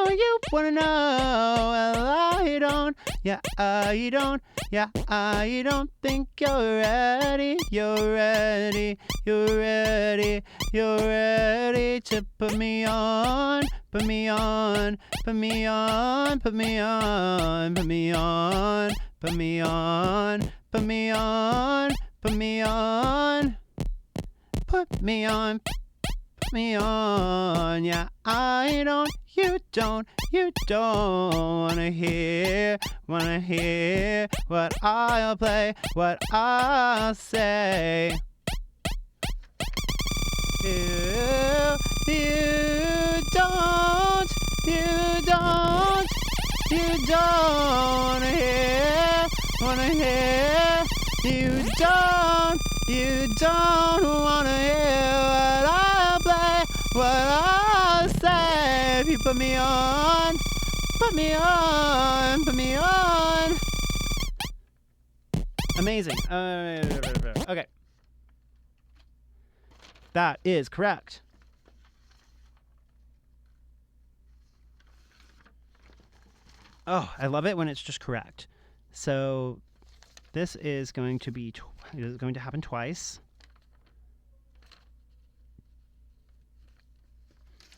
you wanna know, well I don't, yeah I don't, yeah I don't think you're ready, you're ready, you're ready, you're ready to put me on, put me on, put me on, put me on, put me on, put me on, put me on, put me on, put me on, put me on, yeah I don't, You don't wanna hear what I'll play, what I'll say. You don't wanna hear, you don't wanna hear what I'll play, what I'll say. If you put me on. Amazing. Okay. That is correct. Oh, I love it when it's just correct. So this is going to be going to happen twice.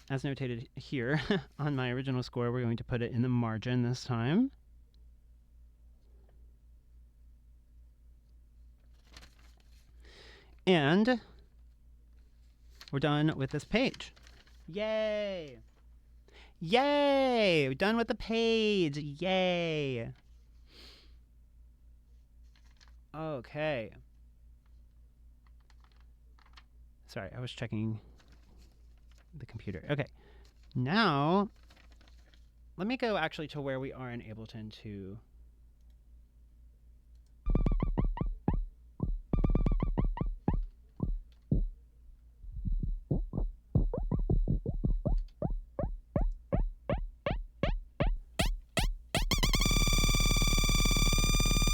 As notated here on my original score, we're going to put it in the margin this time. And we're done with this page. Yay! Yay! We're done with the page. Yay! Okay. Sorry, I was checking the computer. Okay. Now, let me go actually to where we are in Ableton to...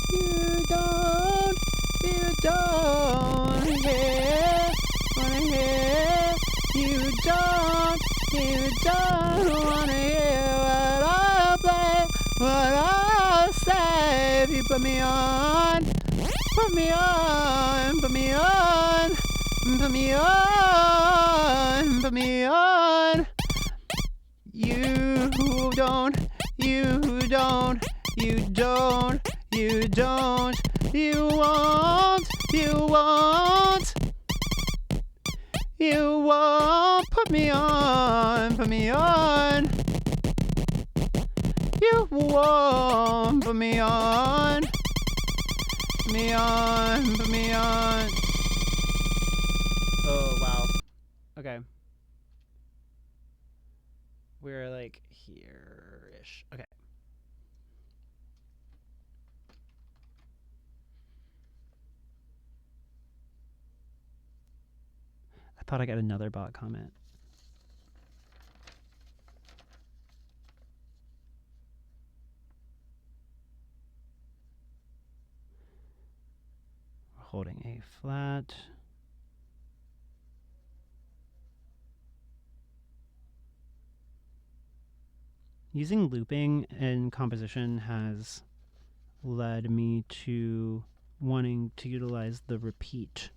You don't hear, wanna hear, you don't wanna hear what I'll play, what I'll say. If you put me on, put me on, put me on, put me on, put me on. You don't, you won't, put me on, put me on. You won't put me on, put me on, put me on. Oh, wow. Okay. We're like here-ish. Okay. I thought I got another bot comment. We're holding A flat. Using looping in composition has led me to wanting to utilize the repeat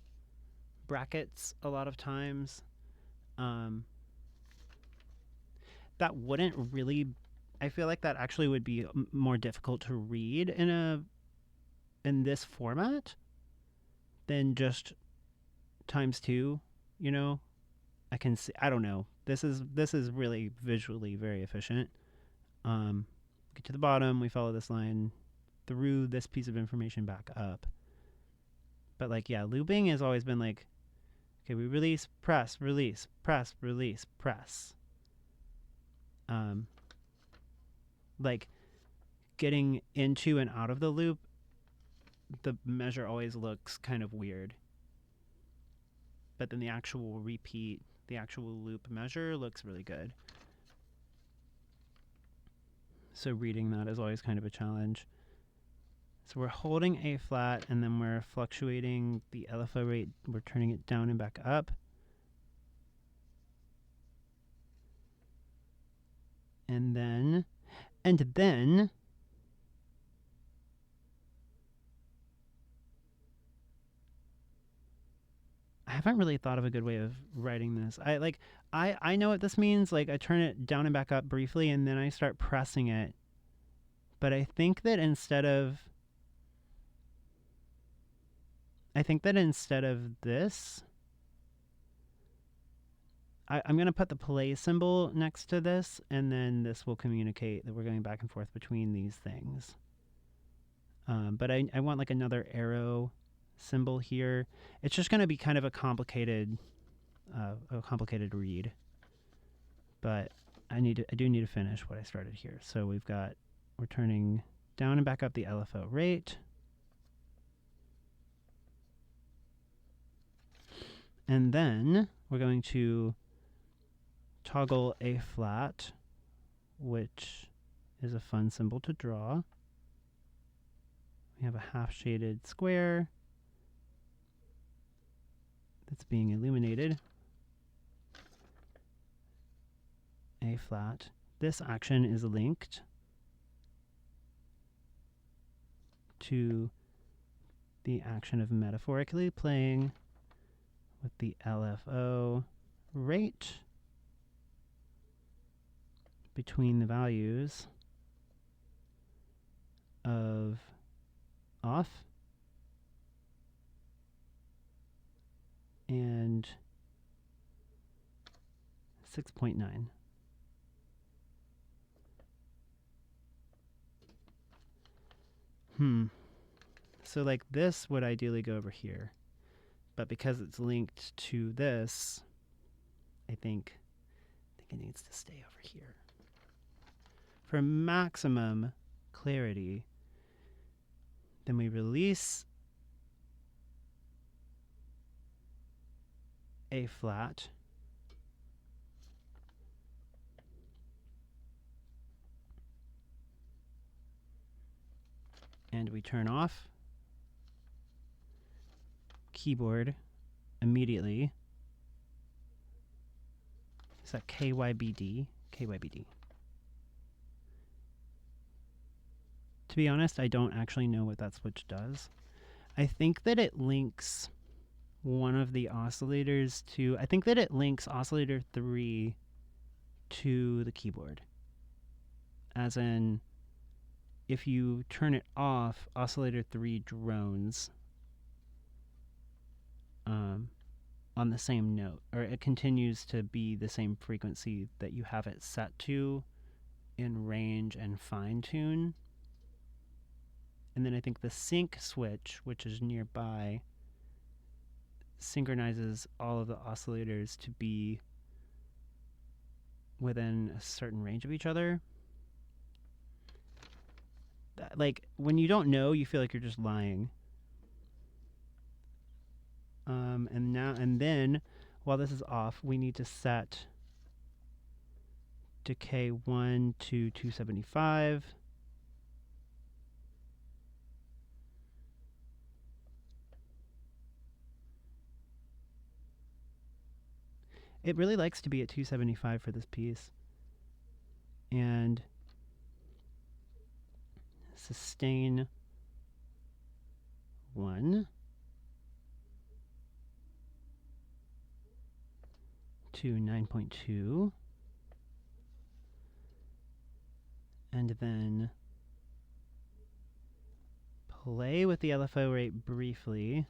brackets a lot of times. That wouldn't really, I feel like that actually would be more difficult to read in this format than just ×2, you know. I can see, I don't know. This is really visually very efficient. Get to the bottom, we follow this line through this piece of information back up. But like, yeah, looping has always been like, okay, we release, press, release, press, release, press. Like getting into and out of the loop, the measure always looks kind of weird. But then the actual repeat, the actual loop measure looks really good. So reading that is always kind of a challenge. So we're holding A flat and then we're fluctuating the LFO rate. We're turning it down and back up. And then I haven't really thought of a good way of writing this. I know what this means. Like I turn it down and back up briefly and then I start pressing it. But I think that instead of this, I'm going to put the play symbol next to this, and then this will communicate that we're going back and forth between these things. But I want like another arrow symbol here. It's just going to be kind of a complicated read. But I do need to finish what I started here. So we're turning down and back up the LFO rate. And then we're going to toggle A flat, which is a fun symbol to draw. We have a half shaded square that's being illuminated. A flat. This action is linked to the action of metaphorically playing with the LFO rate between the values of off and 6.9. So like this would ideally go over here. But because it's linked to this, I think it needs to stay over here. For maximum clarity, then we release A flat and we turn off keyboard immediately. Is that KYBD? KYBD. To be honest, I don't actually know what that switch does. I think that it links one of the oscillators to, I think that it links oscillator 3 to the keyboard. As in, if you turn it off, oscillator 3 drones on the same note, or it continues to be the same frequency that you have it set to in range and fine tune. And then I think the sync switch, which is nearby, synchronizes all of the oscillators to be within a certain range of each other. Like, when you don't know, you feel like you're just lying. And then, while this is off, we need to set decay 1 to 275. It really likes to be at 275 for this piece. And sustain 1 to 9.2. And then play with the LFO rate briefly.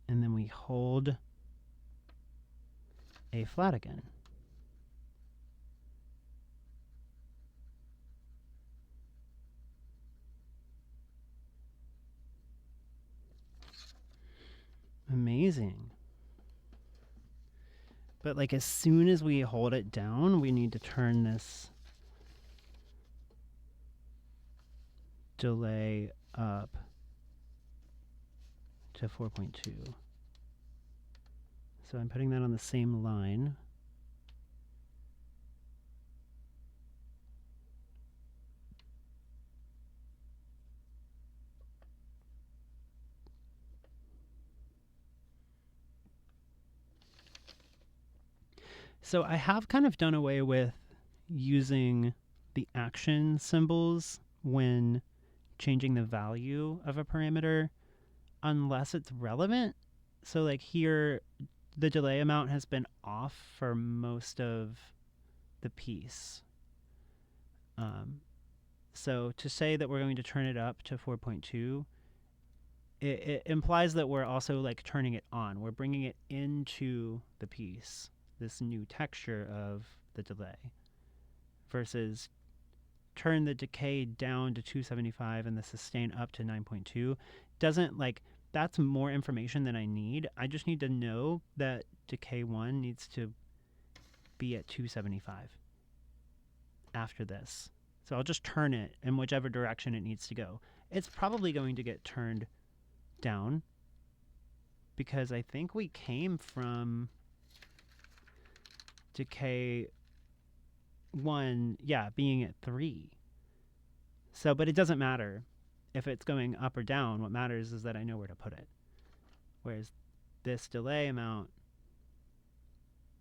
And then we hold A flat again. Amazing. But like as soon as we hold it down, we need to turn this delay up to 4.2. So I'm putting that on the same line. So I have kind of done away with using the action symbols when changing the value of a parameter unless it's relevant. So like here, the delay amount has been off for most of the piece. So to say that we're going to turn it up to 4.2, it implies that we're also like turning it on. We're bringing it into the piece, this new texture of the delay, versus turn the decay down to 275 and the sustain up to 9.2. Doesn't like, that's more information than I need. I just need to know that decay 1 needs to be at 275 after this. So I'll just turn it in whichever direction it needs to go. It's probably going to get turned down because I think we came from decay 1, being at 3. So, but it doesn't matter if it's going up or down. What matters is that I know where to put it. Whereas this delay amount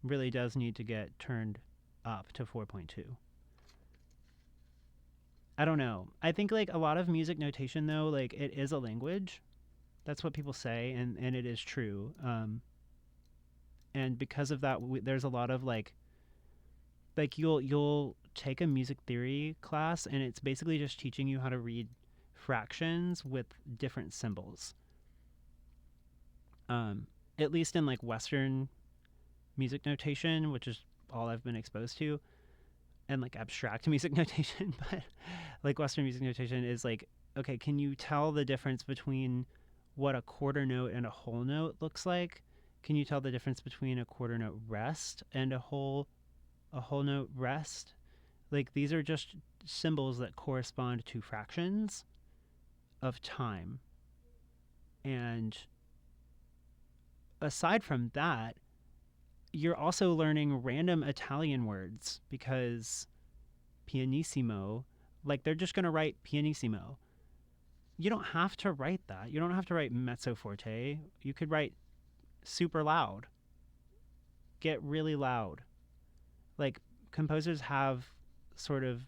really does need to get turned up to 4.2. I don't know. I think like a lot of music notation though, like it is a language. That's what people say, and it is true. And because of that, there's a lot of like you'll take a music theory class, and it's basically just teaching you how to read fractions with different symbols. At least in like Western music notation, which is all I've been exposed to, and like abstract music notation, but like Western music notation is like, okay, can you tell the difference between what a quarter note and a whole note looks like? Can you tell the difference between a quarter note rest and a whole note rest? Like these are just symbols that correspond to fractions of time. And aside from that, you're also learning random Italian words because pianissimo, like they're just going to write pianissimo. You don't have to write that. You don't have to write mezzo forte. You could write super loud. Get really loud. Like composers have sort of,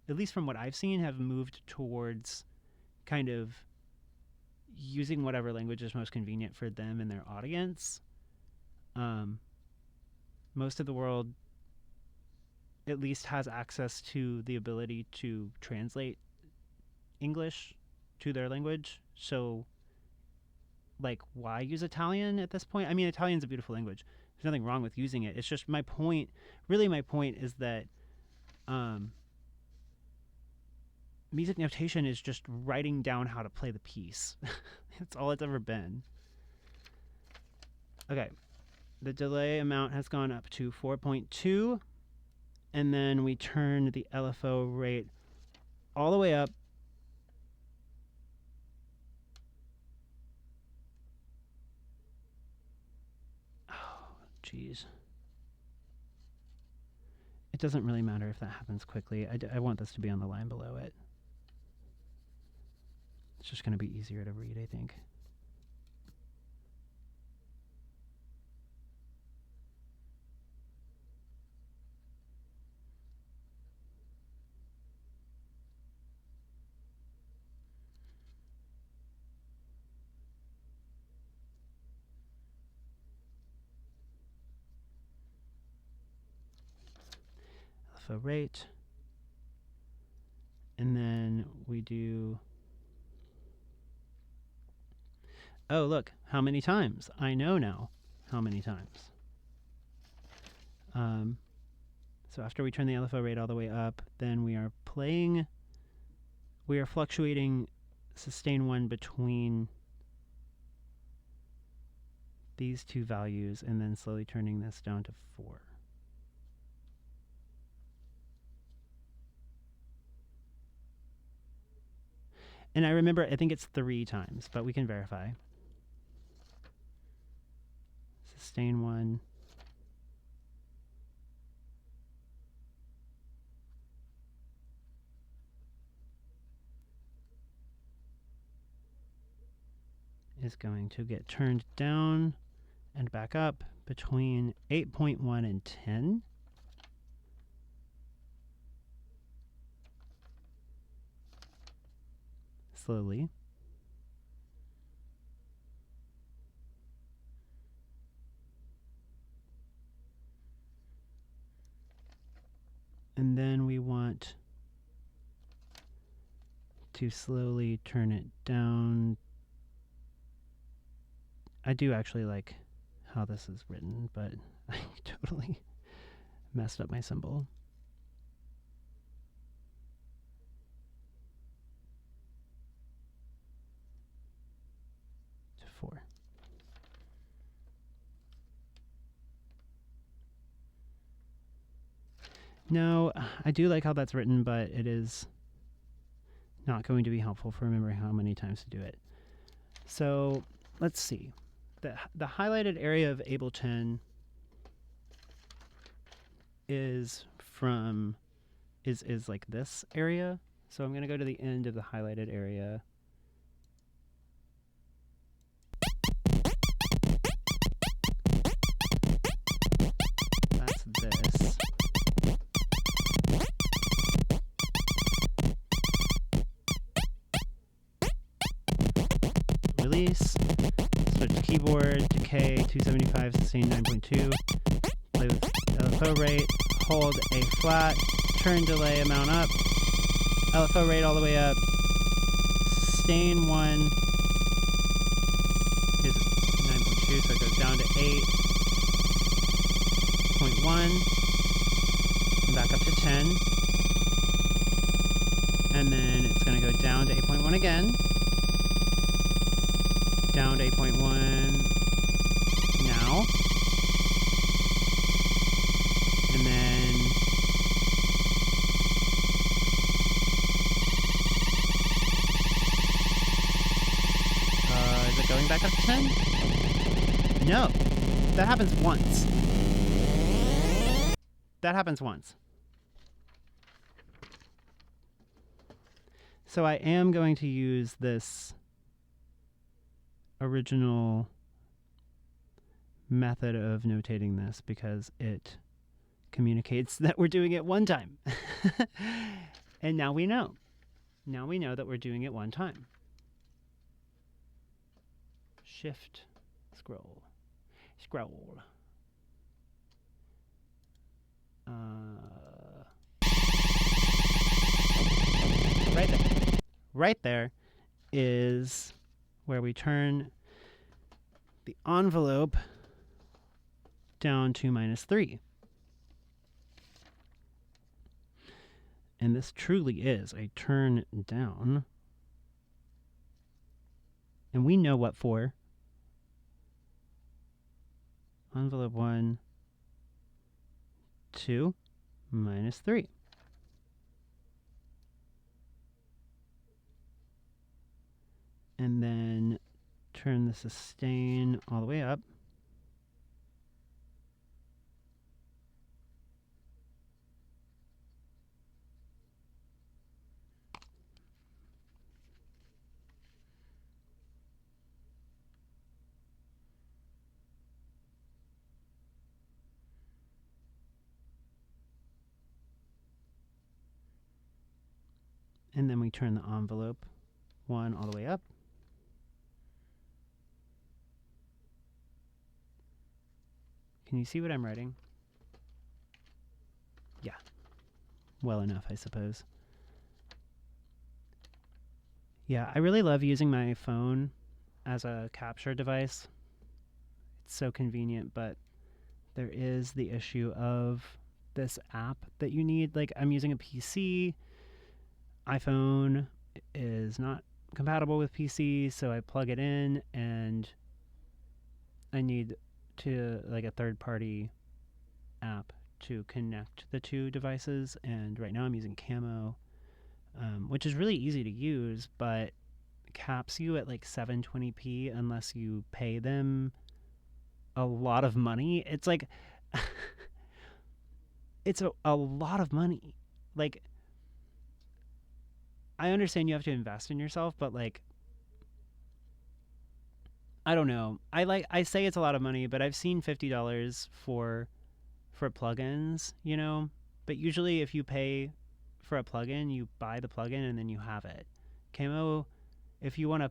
at least from what I've seen, have moved towards kind of using whatever language is most convenient for them and their audience. Most of the world at least has access to the ability to translate English to their language. So, like, why use Italian at this point? I mean, Italian's a beautiful language. There's nothing wrong with using it. It's just my point is that music notation is just writing down how to play the piece. That's all it's ever been. Okay. The delay amount has gone up to 4.2, and then we turn the LFO rate all the way up Jeez. It doesn't really matter if that happens quickly. I want this to be on the line below it. It's just going to be easier to read, I think. Alpha rate. And then we do... Oh, look, how many times? I know now how many times. So after we turn the LFO rate all the way up, then we are fluctuating sustain 1 between these two values and then slowly turning this down to 4. And I remember, I think it's 3 times, but we can verify. Sustain 1. Is going to get turned down and back up between 8.1 and 10. Slowly. And then we want to slowly turn it down. I do actually like how this is written, but I totally messed up my symbol. To 4. No, I do like how that's written, but it is not going to be helpful for remembering how many times to do it. So let's see. The highlighted area of Ableton is like this area. So I'm going to go to the end of the highlighted area. That's this. Release. Switch to keyboard. Decay 275, sustain 9.2. Play with LFO rate. Hold A flat. Turn delay amount up. LFO rate all the way up. Sustain 1 is 9.2, so it goes down to 8.1. And back up to 10. And then it's going to go down to 8.1 again. Down to 8.1 now. And then is it going back up to 10? No. That happens once. That happens once. So I am going to use this original method of notating this because it communicates that we're doing it one time. And now we know. Now we know that we're doing it one time. Shift, scroll. Right there. Right there is where we turn the envelope down to -3. And this truly is a turn down. And we know what for. Envelope 1, 2, -3. And then turn the sustain all the way up. And then we turn the envelope 1 all the way up. Can you see what I'm writing? Yeah. Well enough, I suppose. Yeah, I really love using my phone as a capture device. It's so convenient, but there is the issue of this app that you need. Like, I'm using a PC. iPhone is not compatible with PC, so I plug it in, and I need to like a third-party app to connect the two devices. And right now I'm using Camo, which is really easy to use, but caps you at like 720p unless you pay them a lot of money. It's like it's a lot of money. Like, I understand you have to invest in yourself, but like, I don't know. I say it's a lot of money, but I've seen $50 for plugins, you know? But usually if you pay for a plugin, you buy the plugin and then you have it. Camo, if you want to,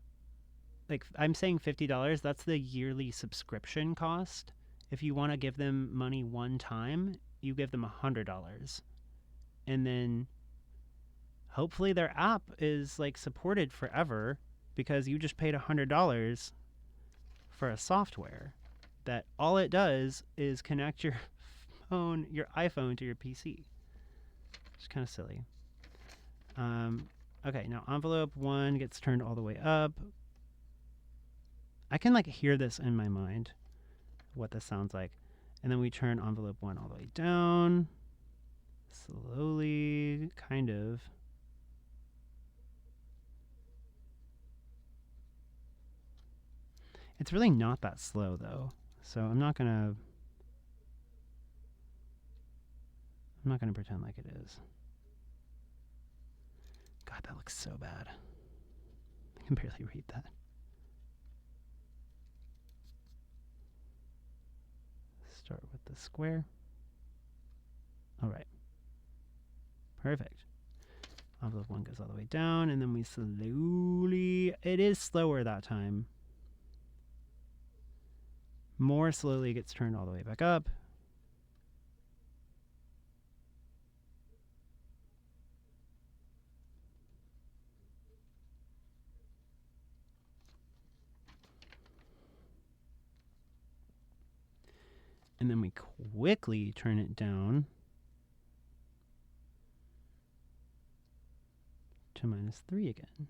like, I'm saying $50, that's the yearly subscription cost. If you want to give them money one time, you give them $100. and then hopefully their app is like supported forever, because you just paid $100 for a software that all it does is connect your iPhone to your PC. It's kind of silly. Okay, now envelope 1 gets turned all the way up. I can like hear this in my mind, what this sounds like. And then we turn envelope 1 all the way down. Slowly, kind of. It's really not that slow though. So I'm not gonna pretend like it is. God, that looks so bad. I can barely read that. Start with the square. All right. Perfect. Envelope 1 goes all the way down, and then we slowly... It is slower that time. More slowly gets turned all the way back up. And then we quickly turn it down to -3 again.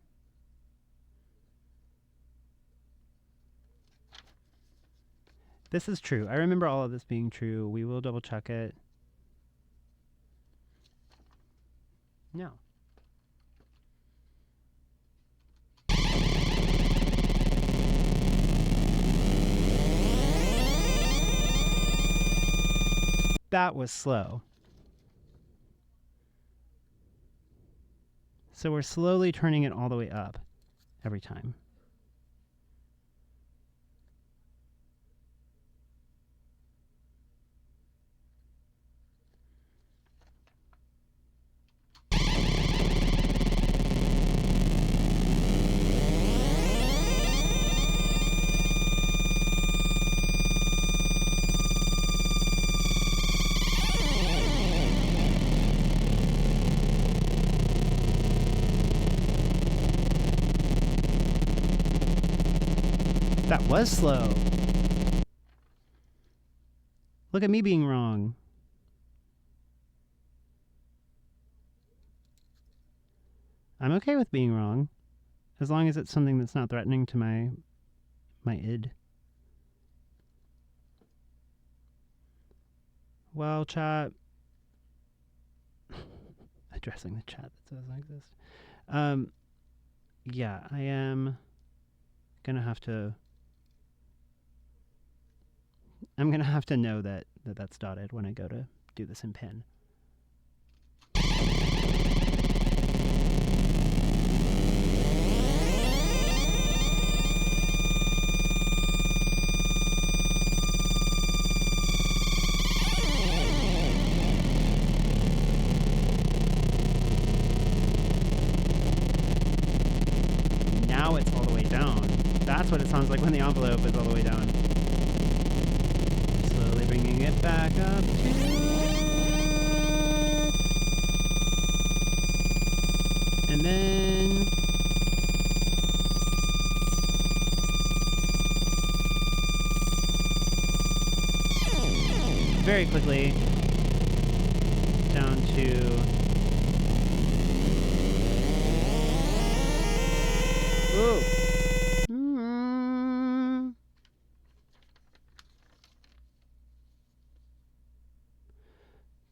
This is true. I remember all of this being true. We will double check it. No. That was slow. So we're slowly turning it all the way up every time. That was slow. Look at me being wrong. I'm okay with being wrong, as long as it's something that's not threatening to my id. Well, chat. Addressing the chat that doesn't exist. Yeah, I am gonna have to... I'm going to have to know that that's dotted when I go to do this in pen. Now it's all the way down. That's what it sounds like when the envelope is all the way down. Bringing it back up to... And then... Very quickly down to... Ooh!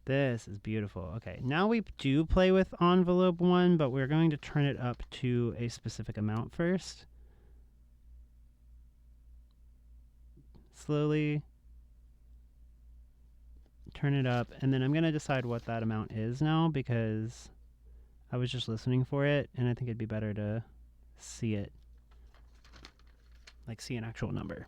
This is beautiful. Okay, now we do play with envelope 1, but we're going to turn it up to a specific amount first. Slowly turn it up, and then I'm going to decide what that amount is now, because I was just listening for it, and I think it'd be better to see it, like see an actual number.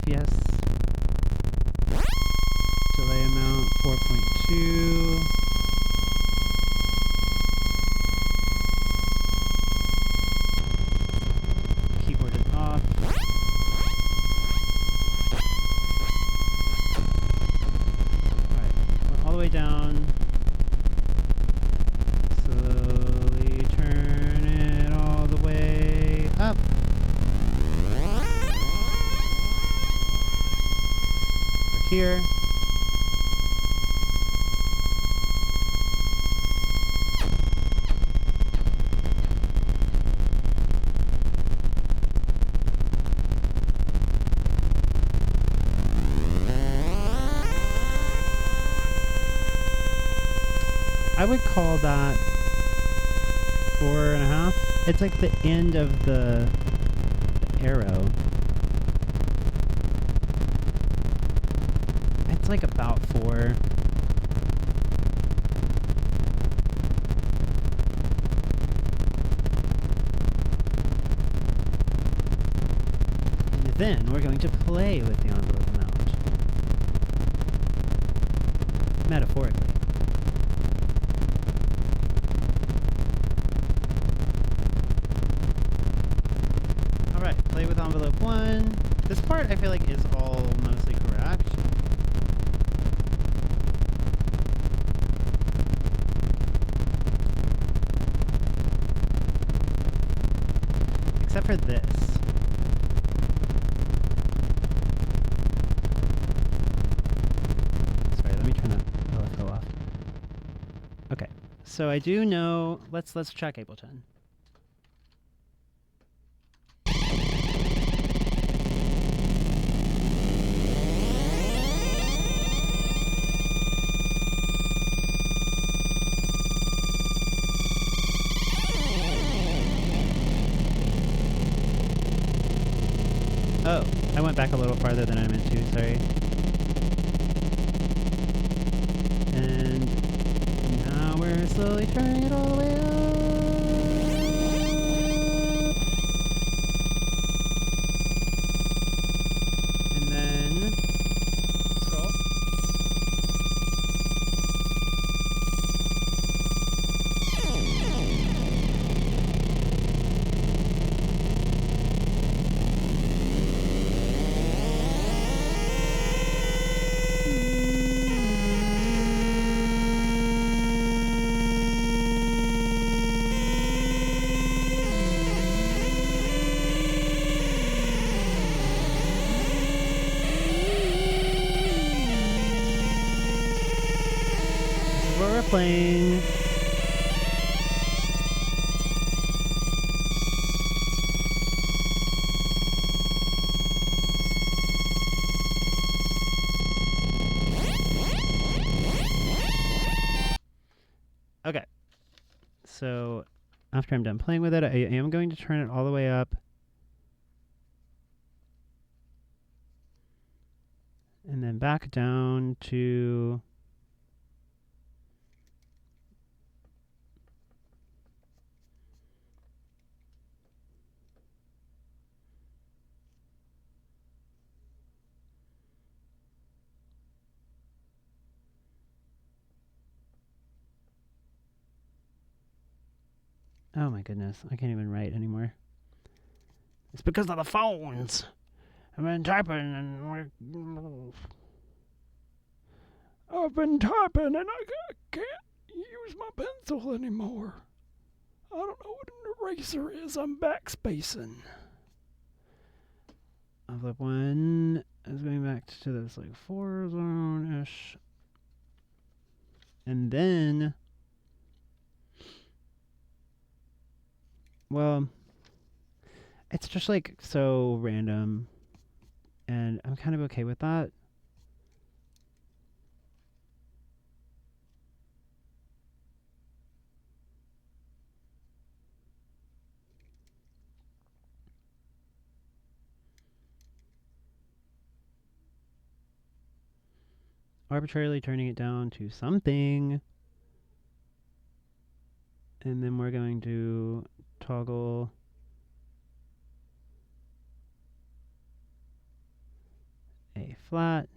Yes. Delay amount 4.2. here. I would call that 4.5. It's like the end of the arrow. It's like about 4. And then we're going to play with the envelope amount. Metaphorically. Play with envelope 1. This part I feel like is all mostly correct. Except for this. Sorry, let me turn that LFO off. Okay, so I do know, let's check Ableton. Oh, I went back a little farther than I meant to, sorry. And now we're slowly turning it all the way up. And then scroll. Playing. Okay. So after I'm done playing with it, I am going to turn it all the way up. And then back down to oh my goodness, I can't even write anymore. It's because of the phones. I've been typing and I've been typing and I can't use my pencil anymore. I don't know what an eraser is. I'm backspacing. Envelope 1 is going back to this like 4 zone-ish. And then, well, it's just like so random. And I'm kind of okay with that. Arbitrarily turning it down to something. And then we're going to toggle A flat.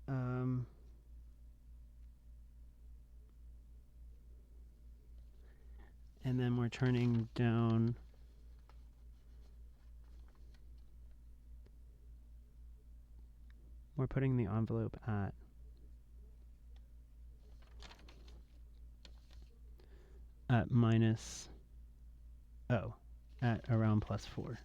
And then we're turning down we're putting the envelope at minus O. at around +4.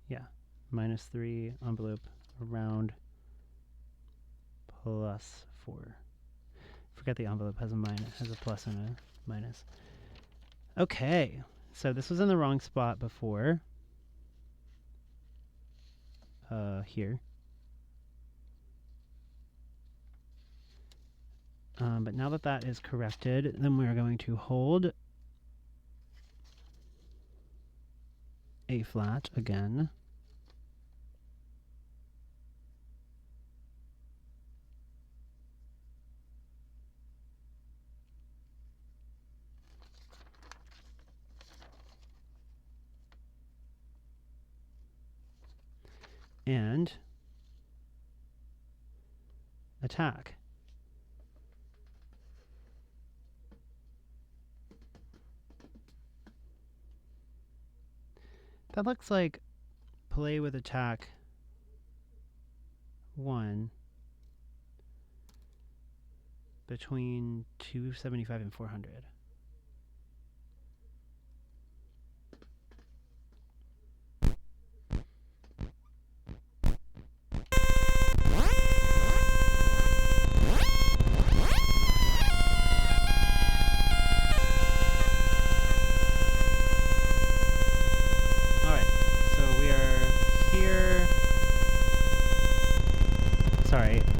Yeah, -3 envelope around +4. Forget the envelope has a plus and a minus. Okay, so this was in the wrong spot before. Here. But now that that is corrected, then we are going to hold A flat again. And attack. That looks like play with attack 1 between 275 and 400.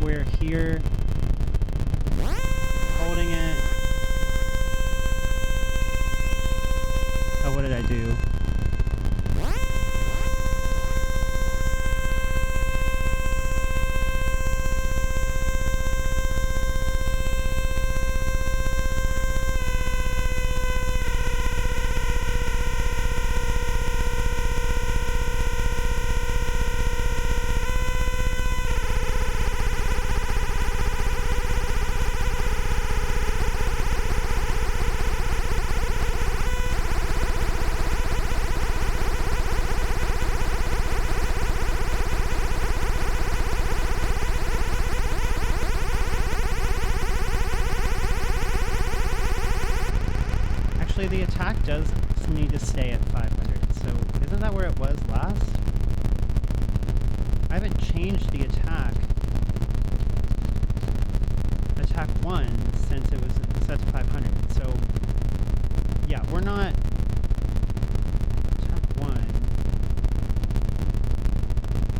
We're here, holding it. Oh, what did I do? The attack does need to stay at 500, so isn't that where it was last? I haven't changed the attack 1 since it was set to 500, so yeah, we're not attack 1.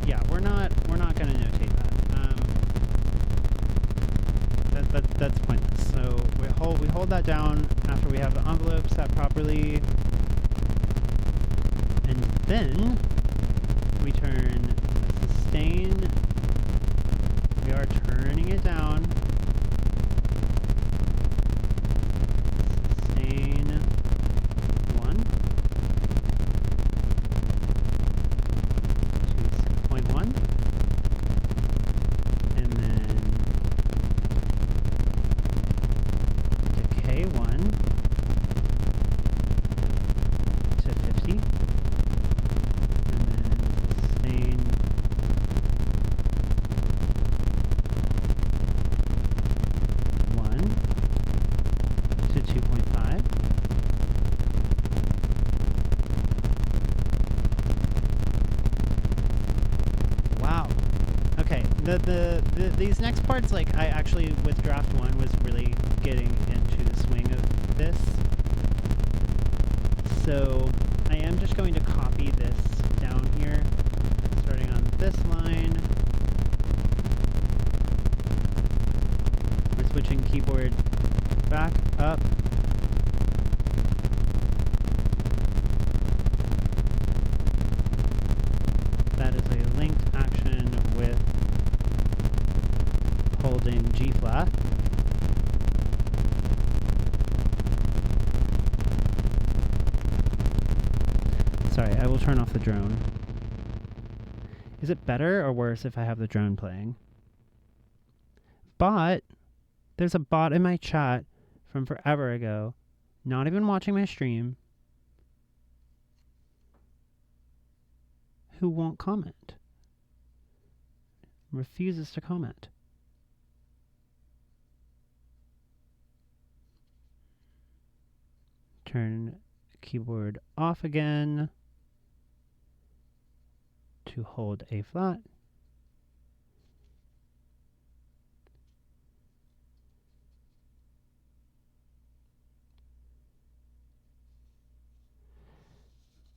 Yeah, we're not gonna notate that. That's pointless. So we hold that down after we have the envelope set properly, and then we turn the sustain. We are turning it down. Sustain 1 to 6.1, and then decay 1 to 50, and then sustain 1 to 2.5. Wow. Okay, these next parts, like, I actually, with draft 1, was really getting into the swing of this. So I am just going to copy this down here, starting on this line. We're switching keyboard back up. That is a linked action with holding G flat. Sorry, I will turn off the drone. Is it better or worse if I have the drone playing? But there's a bot in my chat from forever ago, not even watching my stream, who won't comment. refuses to comment. Turn keyboard off again to hold A flat.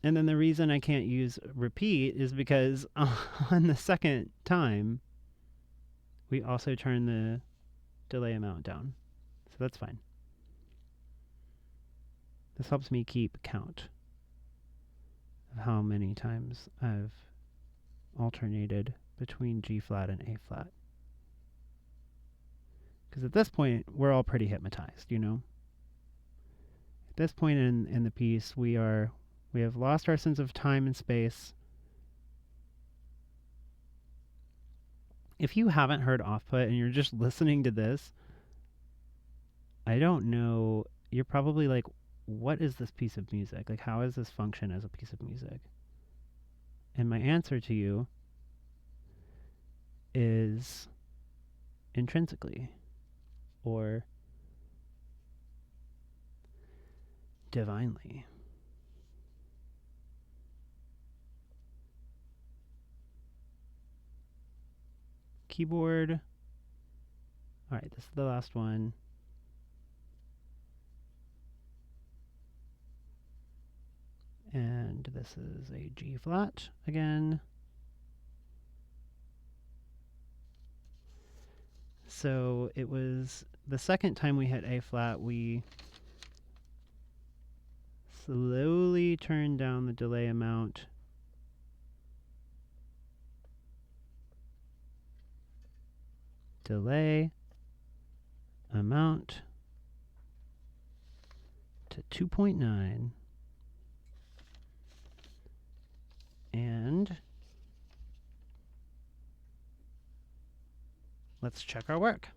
And then the reason I can't use repeat is because on the second time, we also turn the delay amount down. So that's fine. This helps me keep count of how many times I've alternated between G flat and A flat. Because at this point, we're all pretty hypnotized, you know? At this point in the piece, we have lost our sense of time and space. If you haven't heard Offput and you're just listening to this, I don't know, you're probably like, what is this piece of music? Like, how does this function as a piece of music? And my answer to you is intrinsically, or divinely. Keyboard. All right, this is the last one. And this is a G flat again. So it was the second time we hit A flat, we slowly turned down the delay amount delay amount to 2.9, and let's check our work.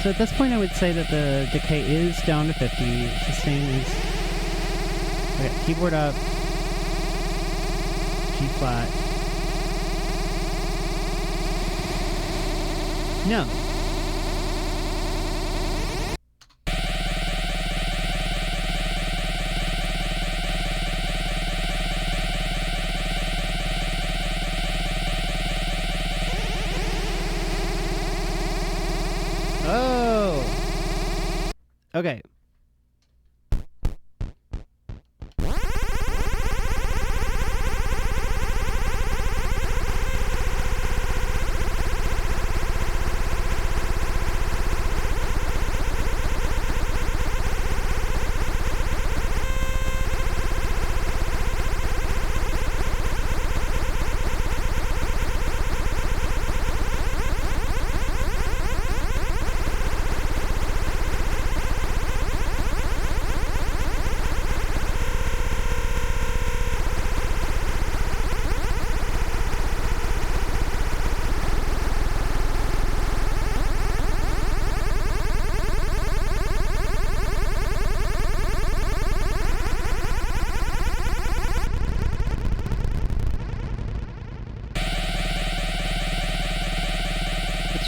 So at this point I would say that the decay is down to 50, sustain is, okay, keyboard up, G flat, no. Okay.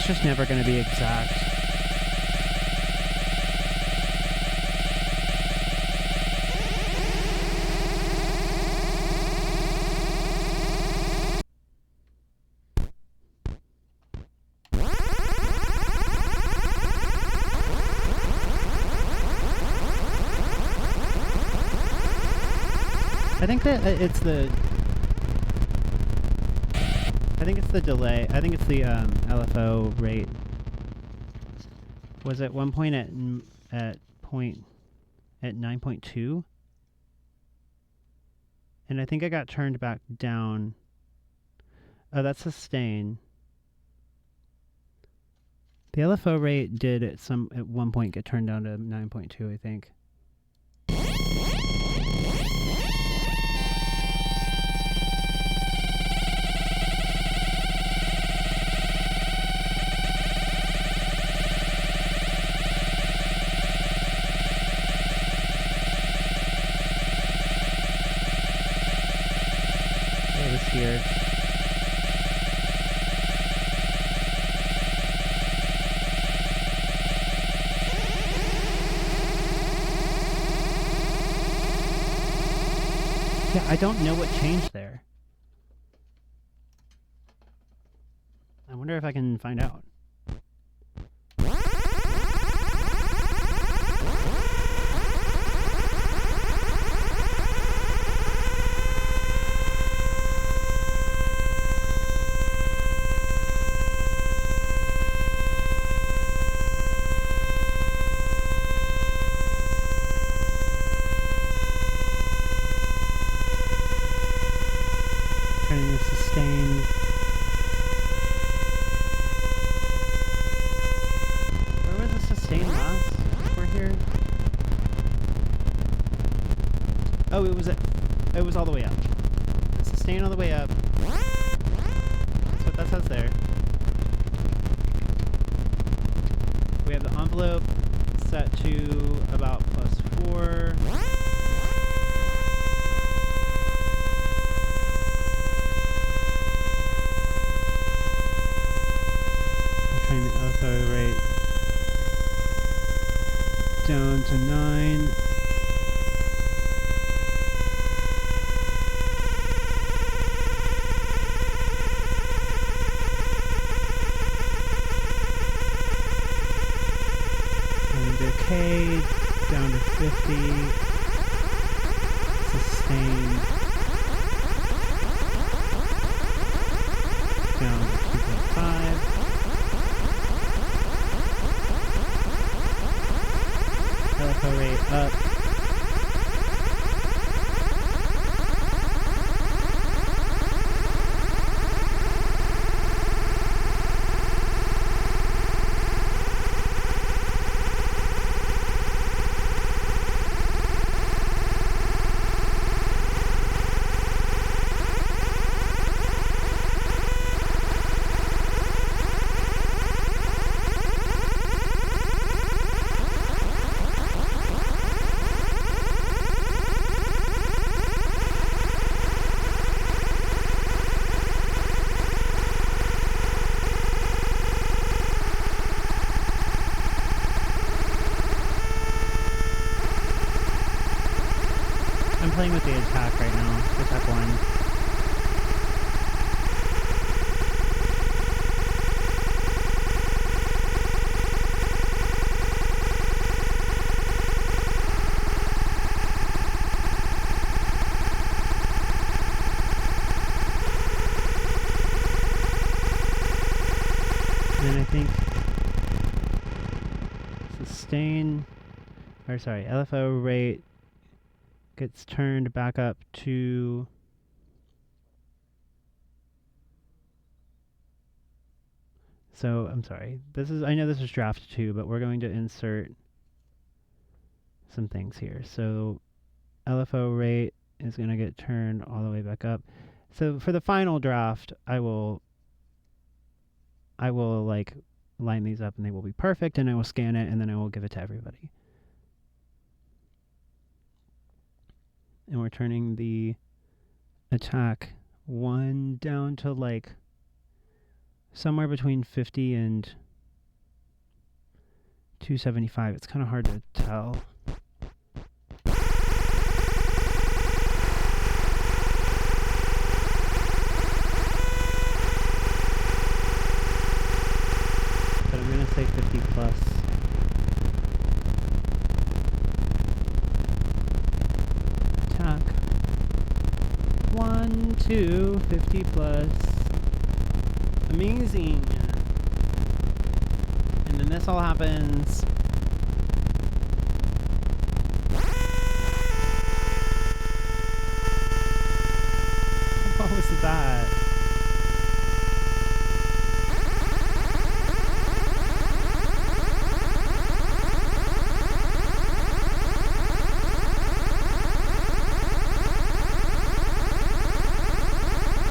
it's just never going to be exact. I think that it's the delay. I think it's the LFO rate. Was at one point at 9.2, and I think I got turned back down. Oh, that's sustain. The LFO rate did at one point get turned down to 9.2, I think. Here. Yeah, I don't know what changed there. I wonder if I can find out. Turning the sustain. Where was the sustain last? We're here. Oh, it was all the way up. The sustain all the way up. That's what that says there. We have the envelope set to about +4. Trying the LFO rate down to 9. And decay down to 50. Sustain down to 2.5. LFO rate up. I'm playing with the attack right now, attack 1. And then I think sustain, or sorry, LFO rate gets turned back up to I'm sorry. I know this is draft 2, but we're going to insert some things here. So LFO rate is going to get turned all the way back up. So for the final draft, I will like line these up and they will be perfect, and I will scan it and then I will give it to everybody. And we're turning the attack 1 down to like somewhere between 50 and 275. It's kind of hard to tell. But I'm going to say 50 plus. Attack. 1, 2, 50 plus. Amazing. And then this all happens. What was that?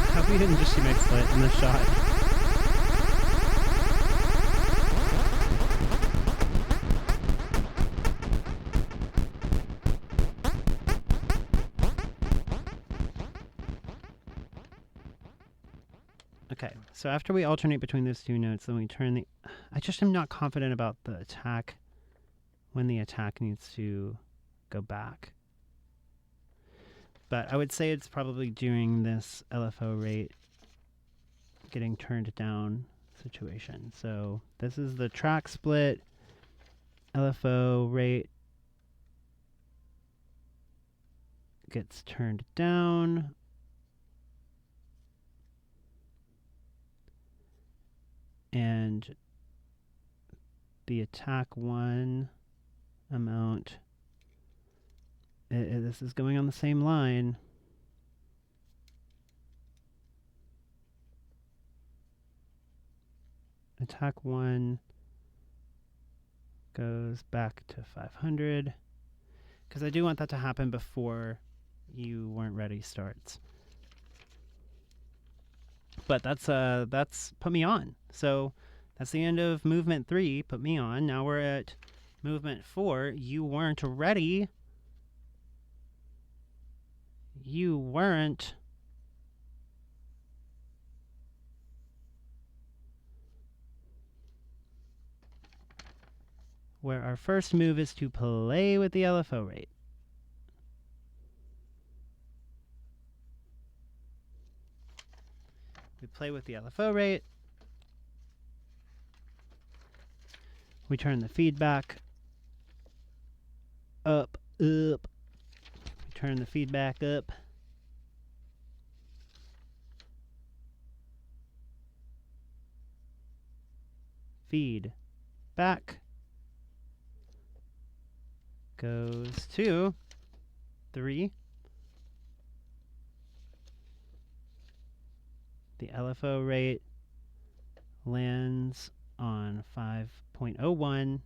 I hope you didn't just see my foot in the shot. Okay, so after we alternate between those two notes, then we turn the... I just am not confident about the attack when the attack needs to go back. But I would say it's probably during this LFO rate getting turned down situation. So this is the track split, LFO rate gets turned down. And the attack 1 amount, this is going on the same line. Attack 1 goes back to 500, because I do want that to happen before you weren't ready starts. But that's put me on. So that's the end of movement 3, put me on. Now we're at movement 4, you weren't ready. You weren't. Where our first move is to play with the LFO rate. We play with the LFO rate. We turn the feedback up. We turn the feedback up. Feed back goes to 3. The LFO rate lands on 5.01.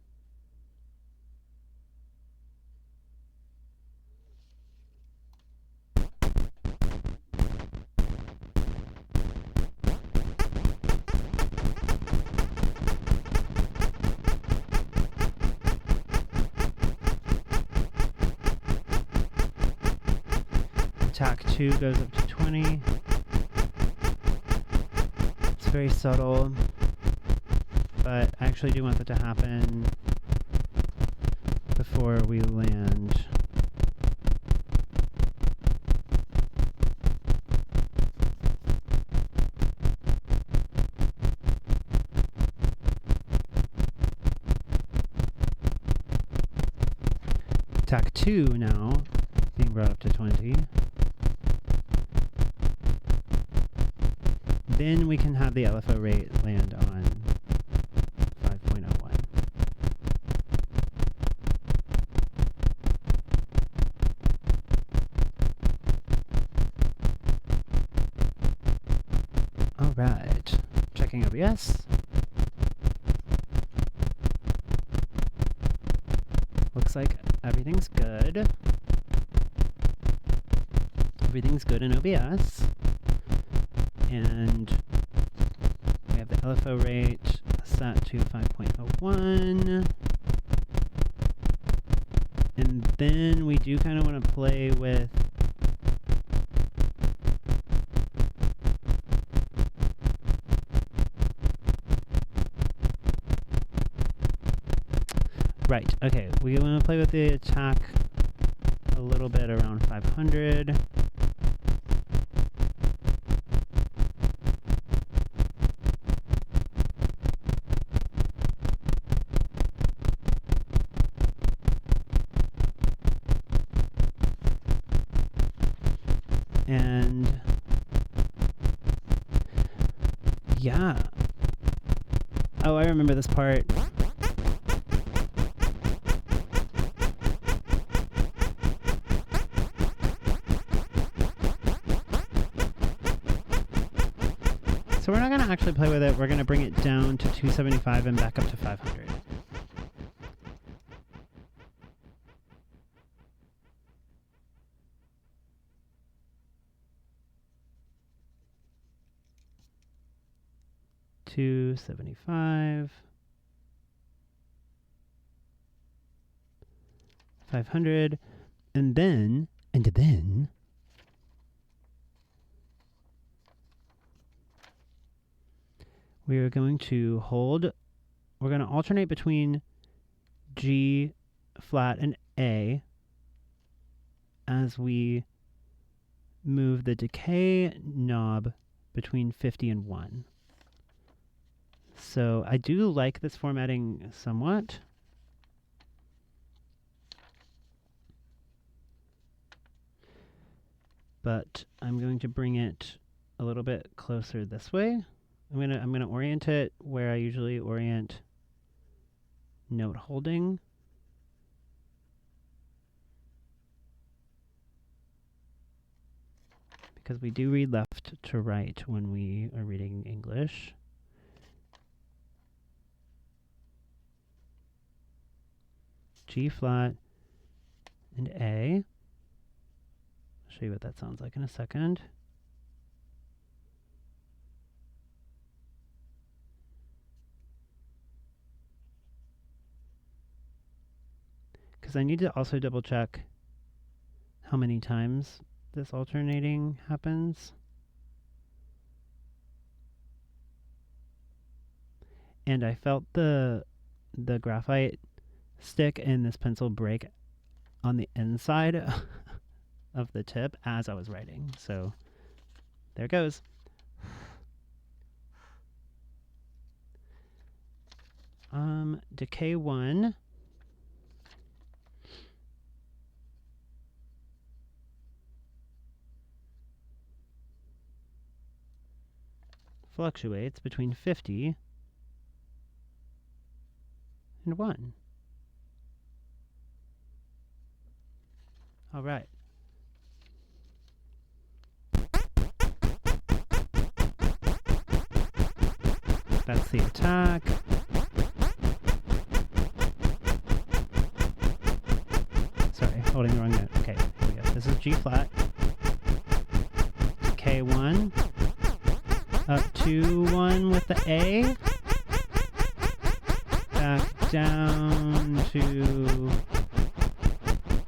Attack 2 goes up to 20. It's very subtle, but I actually do want that to happen before we land. Attack 2 now being brought up to 20. Then we can have the LFO rate land on 5.01. All right, checking OBS. Looks like everything's good. Everything's good in OBS. And we have the LFO rate set to 5.01. And then we do kind of want to play with Right, okay, we want to play with the attack a little bit around 500. And yeah. Oh, I remember this part. So we're not going to actually play with it. We're going to bring it down to 275 and back up to 500. $275, 500, and then we are going to hold. We're going to alternate between G flat and A as we move the decay knob between 50 and 1. So I do like this formatting somewhat. But I'm going to bring it a little bit closer this way. I'm gonna orient it where I usually orient note holding. Because we do read left to right when we are reading English. G flat and A. I'll show you what that sounds like in a second. Because I need to also double check how many times this alternating happens. And I felt the graphite stick and this pencil break on the inside of the tip as I was writing. So there it goes. Decay 1. Fluctuates between 50 and 1. All right. That's the attack. Sorry, holding the wrong note. Okay, here we go. This is G flat. K1. Up to 1 with the A. Back down to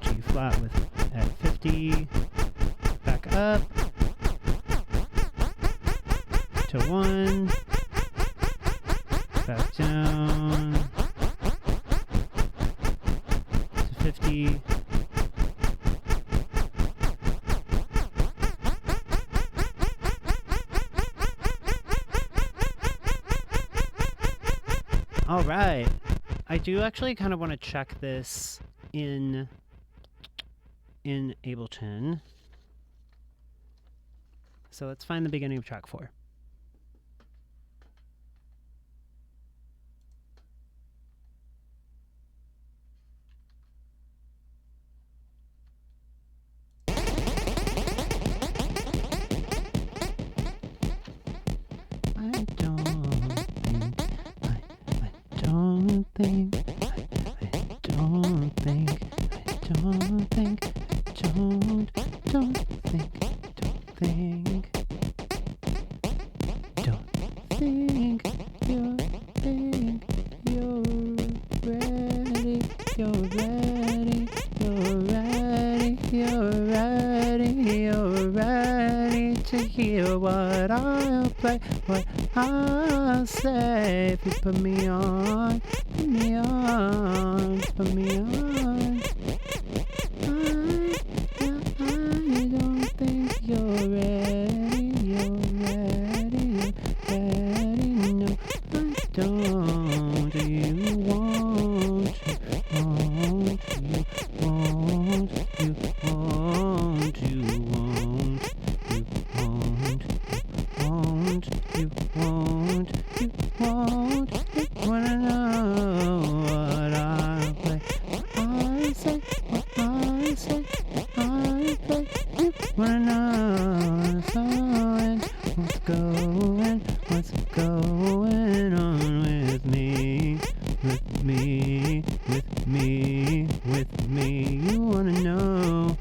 G flat with at 50. Back up to 1. Back down to 50. All right. I do actually kind of want to check this in Ableton. So let's find the beginning of track 4. to hear what I'll play, what I'll say. If you put me on, put me on, put me on. I don't think you're ready, you're ready, you're ready. No, I don't. Do you want to? Won't you? Won't you? Won't you? Won't you? Won't you? Won't you? Won't you? Wanna know what I play? What I say? What I say? What I play? You wanna know what's going? What's going on with me? With me? With me? With me? You wanna know?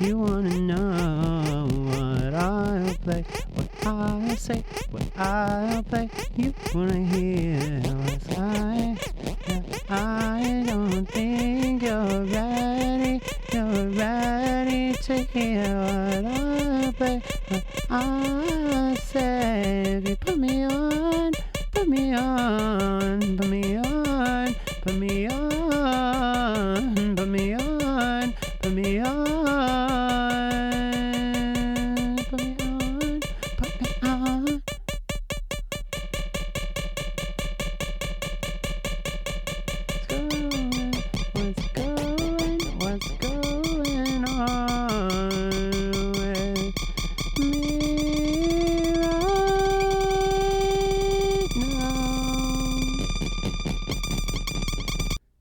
You wanna know what I'll play? What I'll say? What I'll play? You wanna hear what I don't think you're ready. You're ready to hear what I play, what I say. If you put me on, put me on, put me on, put me on, put me on, put me on, put me on, put me on. What's going on with me right now?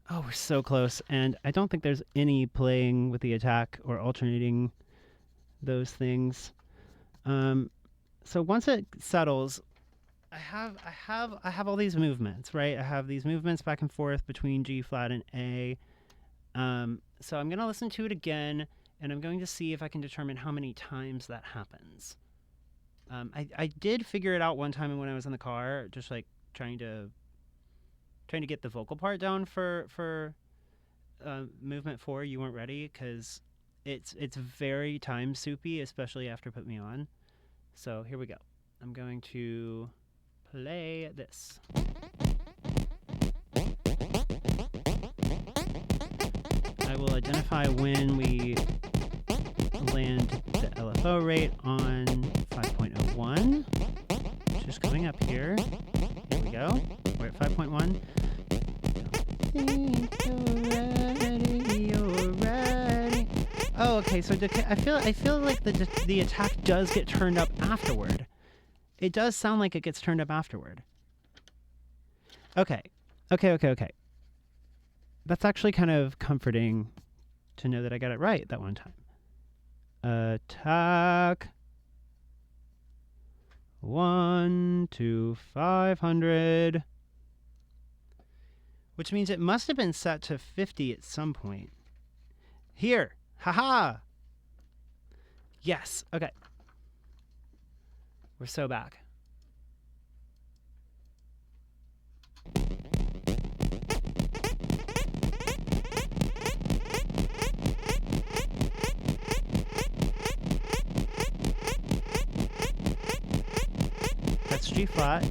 Oh, we're so close, and I don't think there's any playing with the attack or alternating those things. So once it settles, I have all these movements, right? I have these movements back and forth between G flat and A. So I'm going to listen to it again, and I'm going to see if I can determine how many times that happens. I did figure it out one time when I was in the car, just like trying to get the vocal part down for movement 4. You weren't ready, because it's very time soupy, especially after Put Me On. So here we go. I'm going to play this. I will identify when we land the LFO rate on 5.01, which is coming up here. Here we go. We're at 5.1. You're ready. Oh, okay. So I feel like the attack does get turned up afterward. It does sound like it gets turned up afterward. Okay. That's actually kind of comforting to know that I got it right that one time. Attack 1 to 500. Which means it must have been set to 50 at some point. Here. Haha. Yes. Okay. We're so back. That's G flat.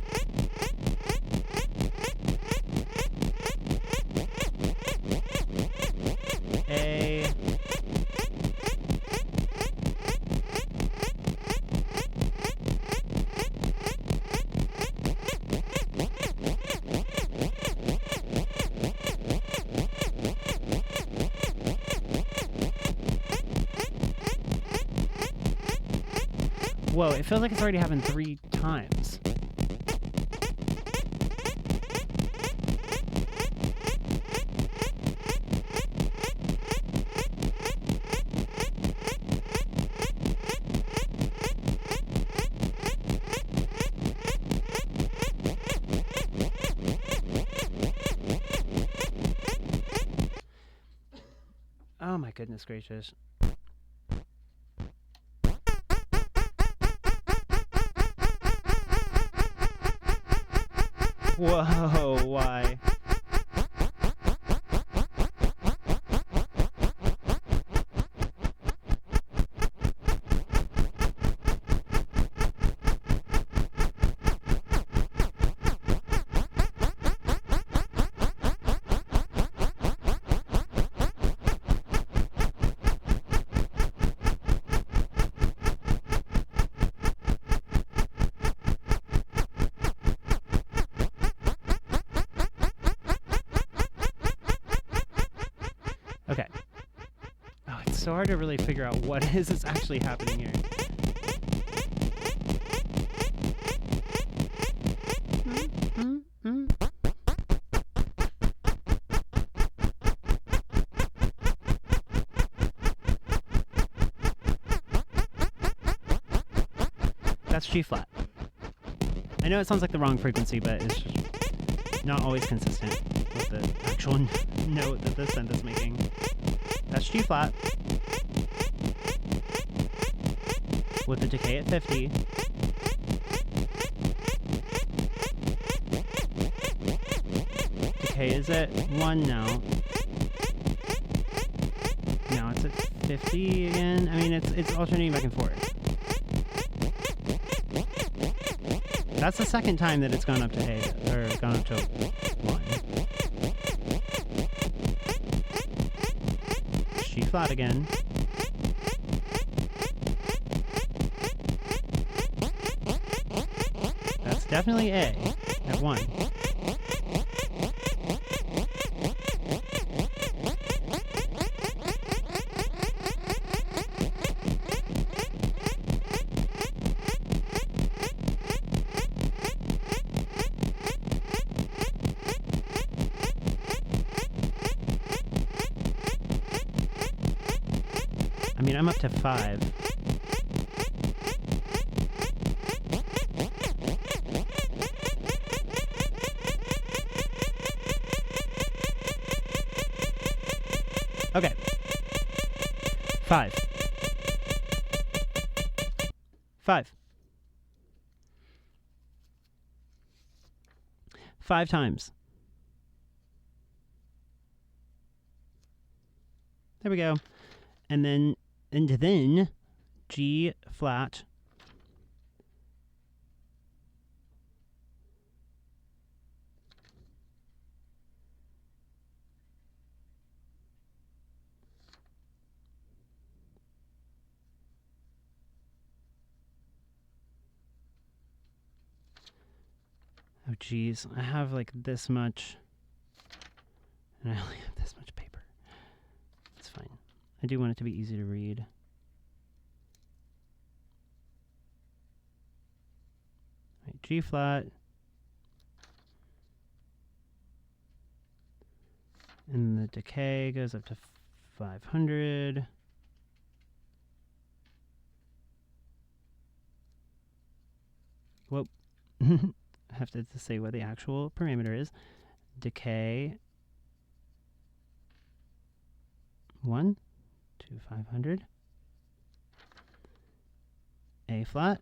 A. Whoa, it feels like it's already happened 3 times. Oh my goodness gracious. Whoa, why? Okay. Oh, it's so hard to really figure out what is actually happening here. That's G flat. I know it sounds like the wrong frequency, but it's just not always consistent with the actual note that the synth is making. That's G flat. With the decay at 50. Decay is at 1 now. Now it's at 50 again. I mean, it's alternating back and forth. That's the second time that it's gone up to A, or gone up to 1. G flat again. That's definitely A at 1. I mean, I'm up to 5. Okay. 5. 5. 5 times. There we go. And then G flat. Oh geez, I have like this much, and I only have this much paper. It's fine. I do want it to be easy to read. Right, G flat. And the decay goes up to 500. Whoop. I have to say what the actual parameter is. Decay 1 to 500. A flat.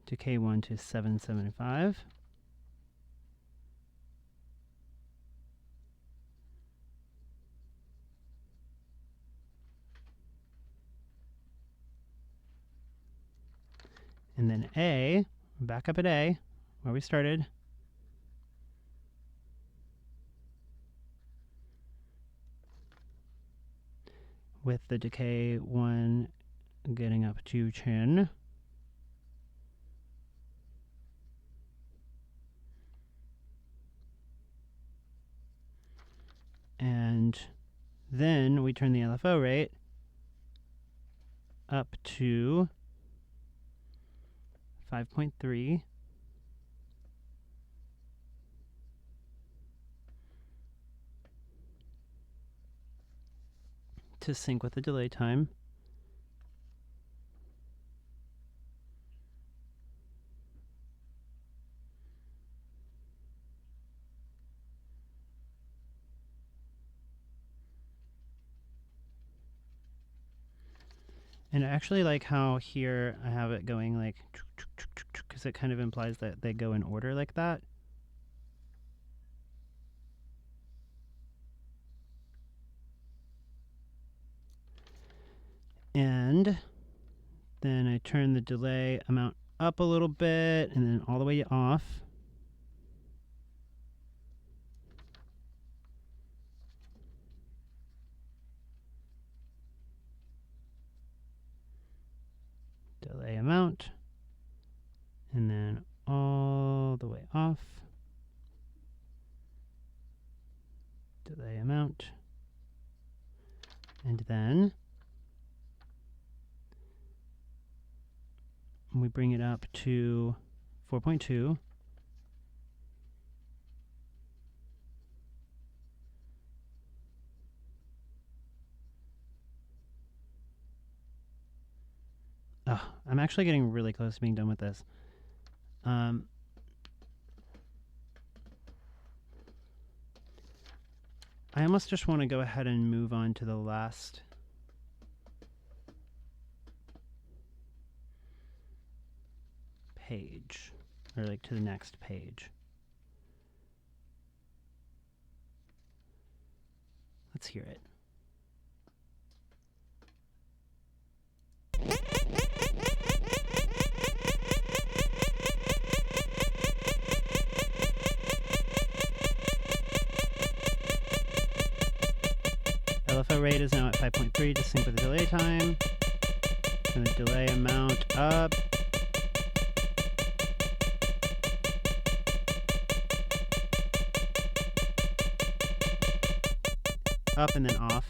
Decay 1 to 775. And then A, back up at A, where we started. With the decay 1 getting up to 10. And then we turn the LFO rate up to 5.3. To sync with the delay time. And I actually like how here I have it going like, because it kind of implies that they go in order like that. And then I turn the delay amount up a little bit and then all the way off. Delay amount And then all the way off. Delay amount. And then we bring it up to 4.2. Oh, I'm actually getting really close to being done with this. I almost just want to go ahead and move on to the last page, or like to the next page. Let's hear it. LFO rate is now at 5.3 to sync with the delay time. And the delay amount up. Up and then off.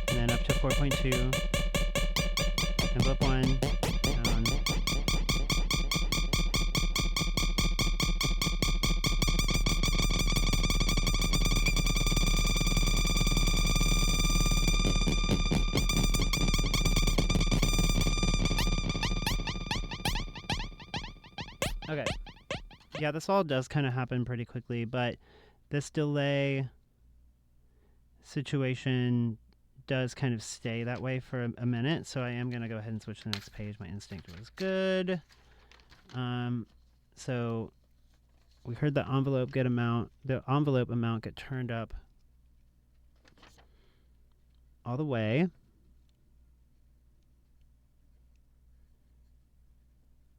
And then up to 4.2. Envelope 1. Down. Okay. Yeah, this all does kind of happen pretty quickly, but this delay situation does kind of stay that way for a minute, so I am going to go ahead and switch to the next page. My instinct was good. So we heard the envelope amount get turned up all the way.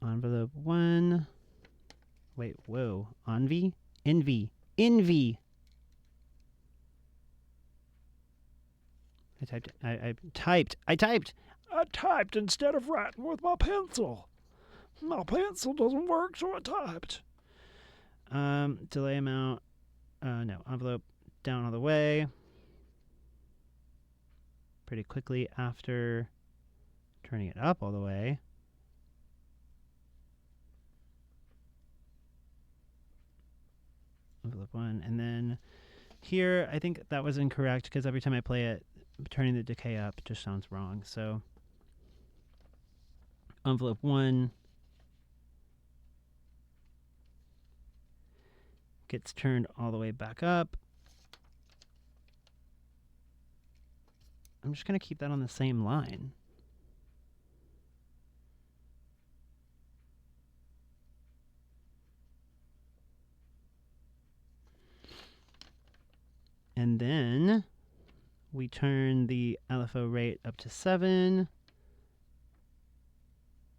Envelope 1. Wait, whoa. Envy? Envy. Envy! I typed instead of writing with my pencil. My pencil doesn't work, so I typed. Delay amount. No, envelope down all the way. Pretty quickly after turning it up all the way. Envelope 1, and then here I think that was incorrect because every time I play it, turning the decay up just sounds wrong. So envelope 1 gets turned all the way back up. I'm just going to keep that on the same line. And then we turn the LFO rate up to 7,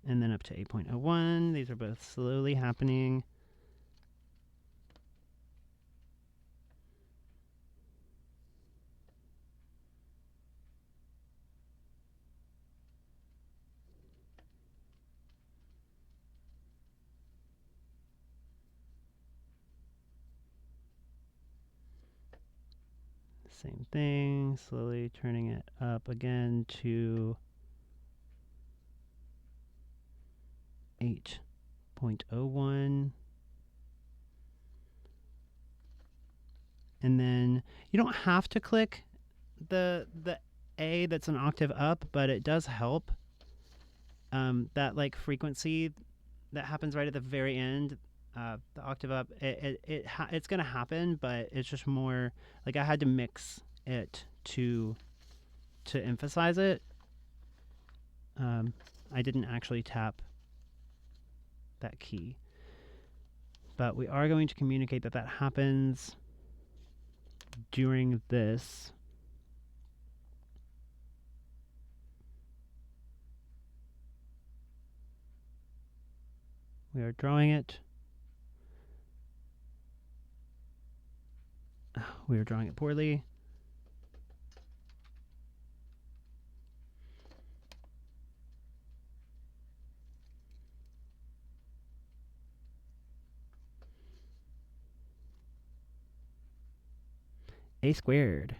and then up to 8.01. These are both slowly happening. Same thing, slowly turning it up again to 8.01. And then you don't have to click the A that's an octave up, but it does help. That like frequency that happens right at the very end, the octave up, it's gonna happen, but it's just more like I had to mix it to emphasize it. I didn't actually tap that key, but we are going to communicate that happens during this. We are drawing it. We are drawing it poorly. A squared.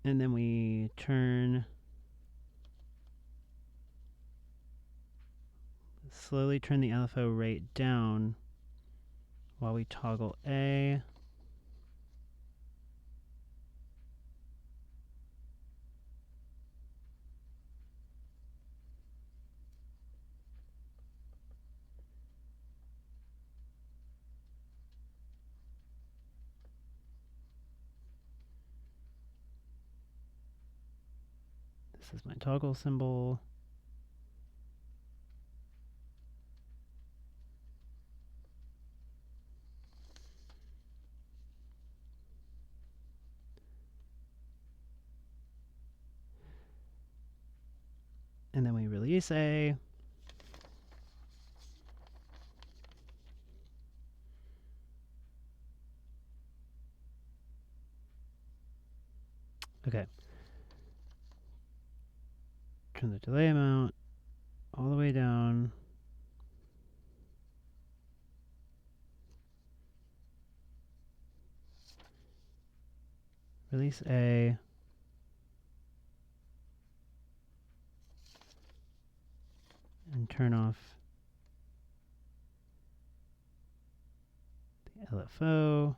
And then we slowly turn the LFO rate down while we toggle A. This is my toggle symbol. And then we release A. Okay. Turn the delay amount all the way down. Release A. And turn off the LFO.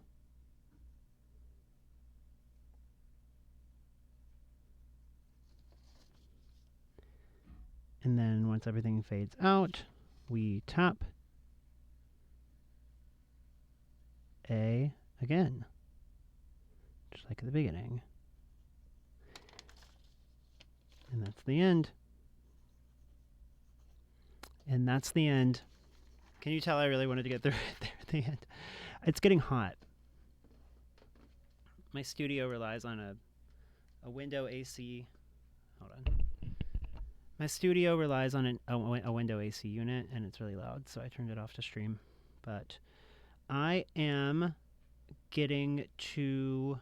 And then once everything fades out, we tap A again, just like at the beginning. And that's the end. And that's the end. Can you tell I really wanted to get through it there at the end? It's getting hot. My studio relies on a window AC. Hold on. My studio relies on a window AC unit, and it's really loud, so I turned it off to stream. But I am getting to...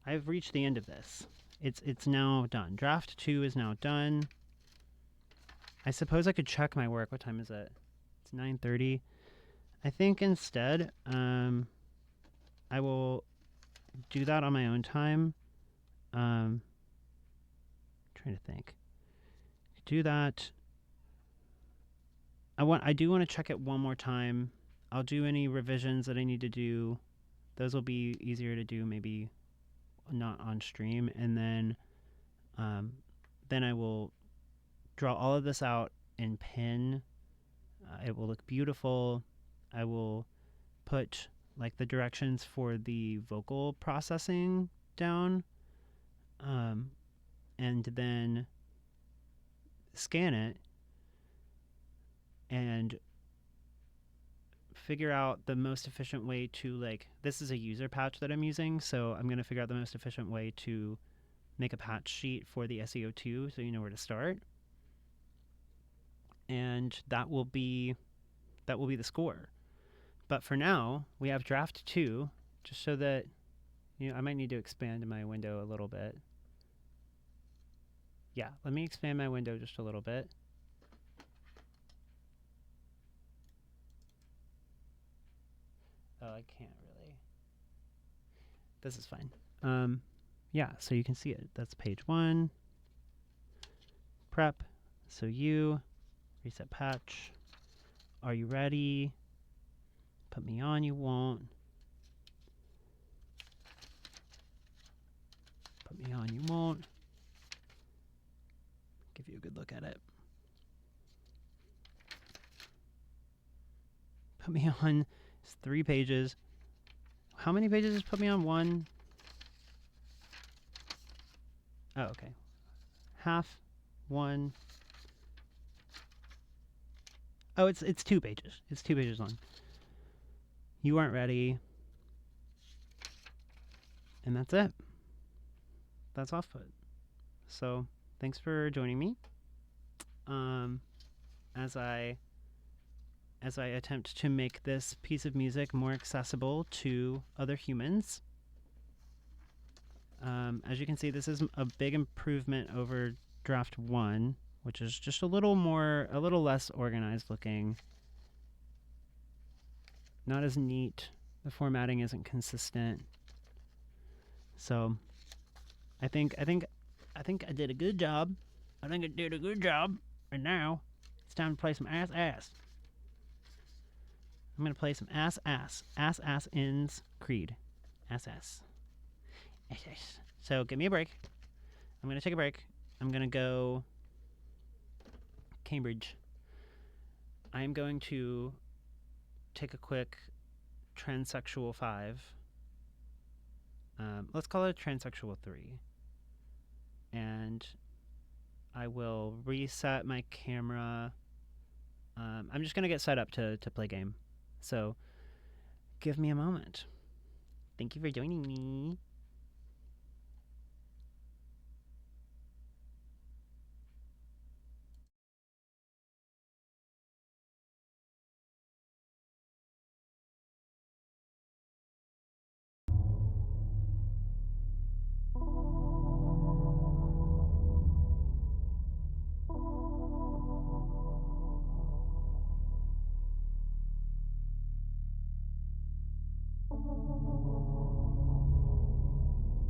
I've reached the end of this. It's now done. Draft 2 is now done. I suppose I could check my work. What time is it? It's 9:30. I think instead, I will do that on my own time. Trying to think. Do that. I do want to check it one more time. I'll do any revisions that I need to do. Those will be easier to do, maybe not on stream, and then I will draw all of this out in pen. It will look beautiful. I will put like the directions for the vocal processing down, and then scan it and figure out the most efficient way to, like, this is a user patch that I'm using, so I'm going to figure out the most efficient way to make a patch sheet for the SEO2 so you know where to start. And that will be the score. But for now, we have draft 2, just so that, you know, I might need to expand my window a little bit. Yeah, let me expand my window just a little bit. Oh, I can't really. This is fine. Yeah, so you can see it. That's page 1. Prep. So reset patch. Are you ready? Put me on, you won't. Put me on, you won't. Give you a good look at it. Put me on. It's 3 pages. How many pages is put me on? 1? Oh, okay. Half. 1. Oh, it's 2 pages. It's 2 pages long. You aren't ready. And that's it. That's Offput. So, thanks for joining me. As I attempt to make this piece of music more accessible to other humans. As you can see, this is a big improvement over draft 1, which is just a little less organized looking. Not as neat. The formatting isn't consistent. So I think I did a good job. I think I did a good job. And now it's time to play some AssAss. I'm gonna play some AssAss. AssAss Creed. AssAss. So give me a break. I'm gonna take a break. I'm gonna go Cambridge. I'm going to take a quick transsexual 5. Let's call it a transsexual 3. And I will reset my camera. I'm just gonna get set up to play game. So give me a moment. Thank you for joining me.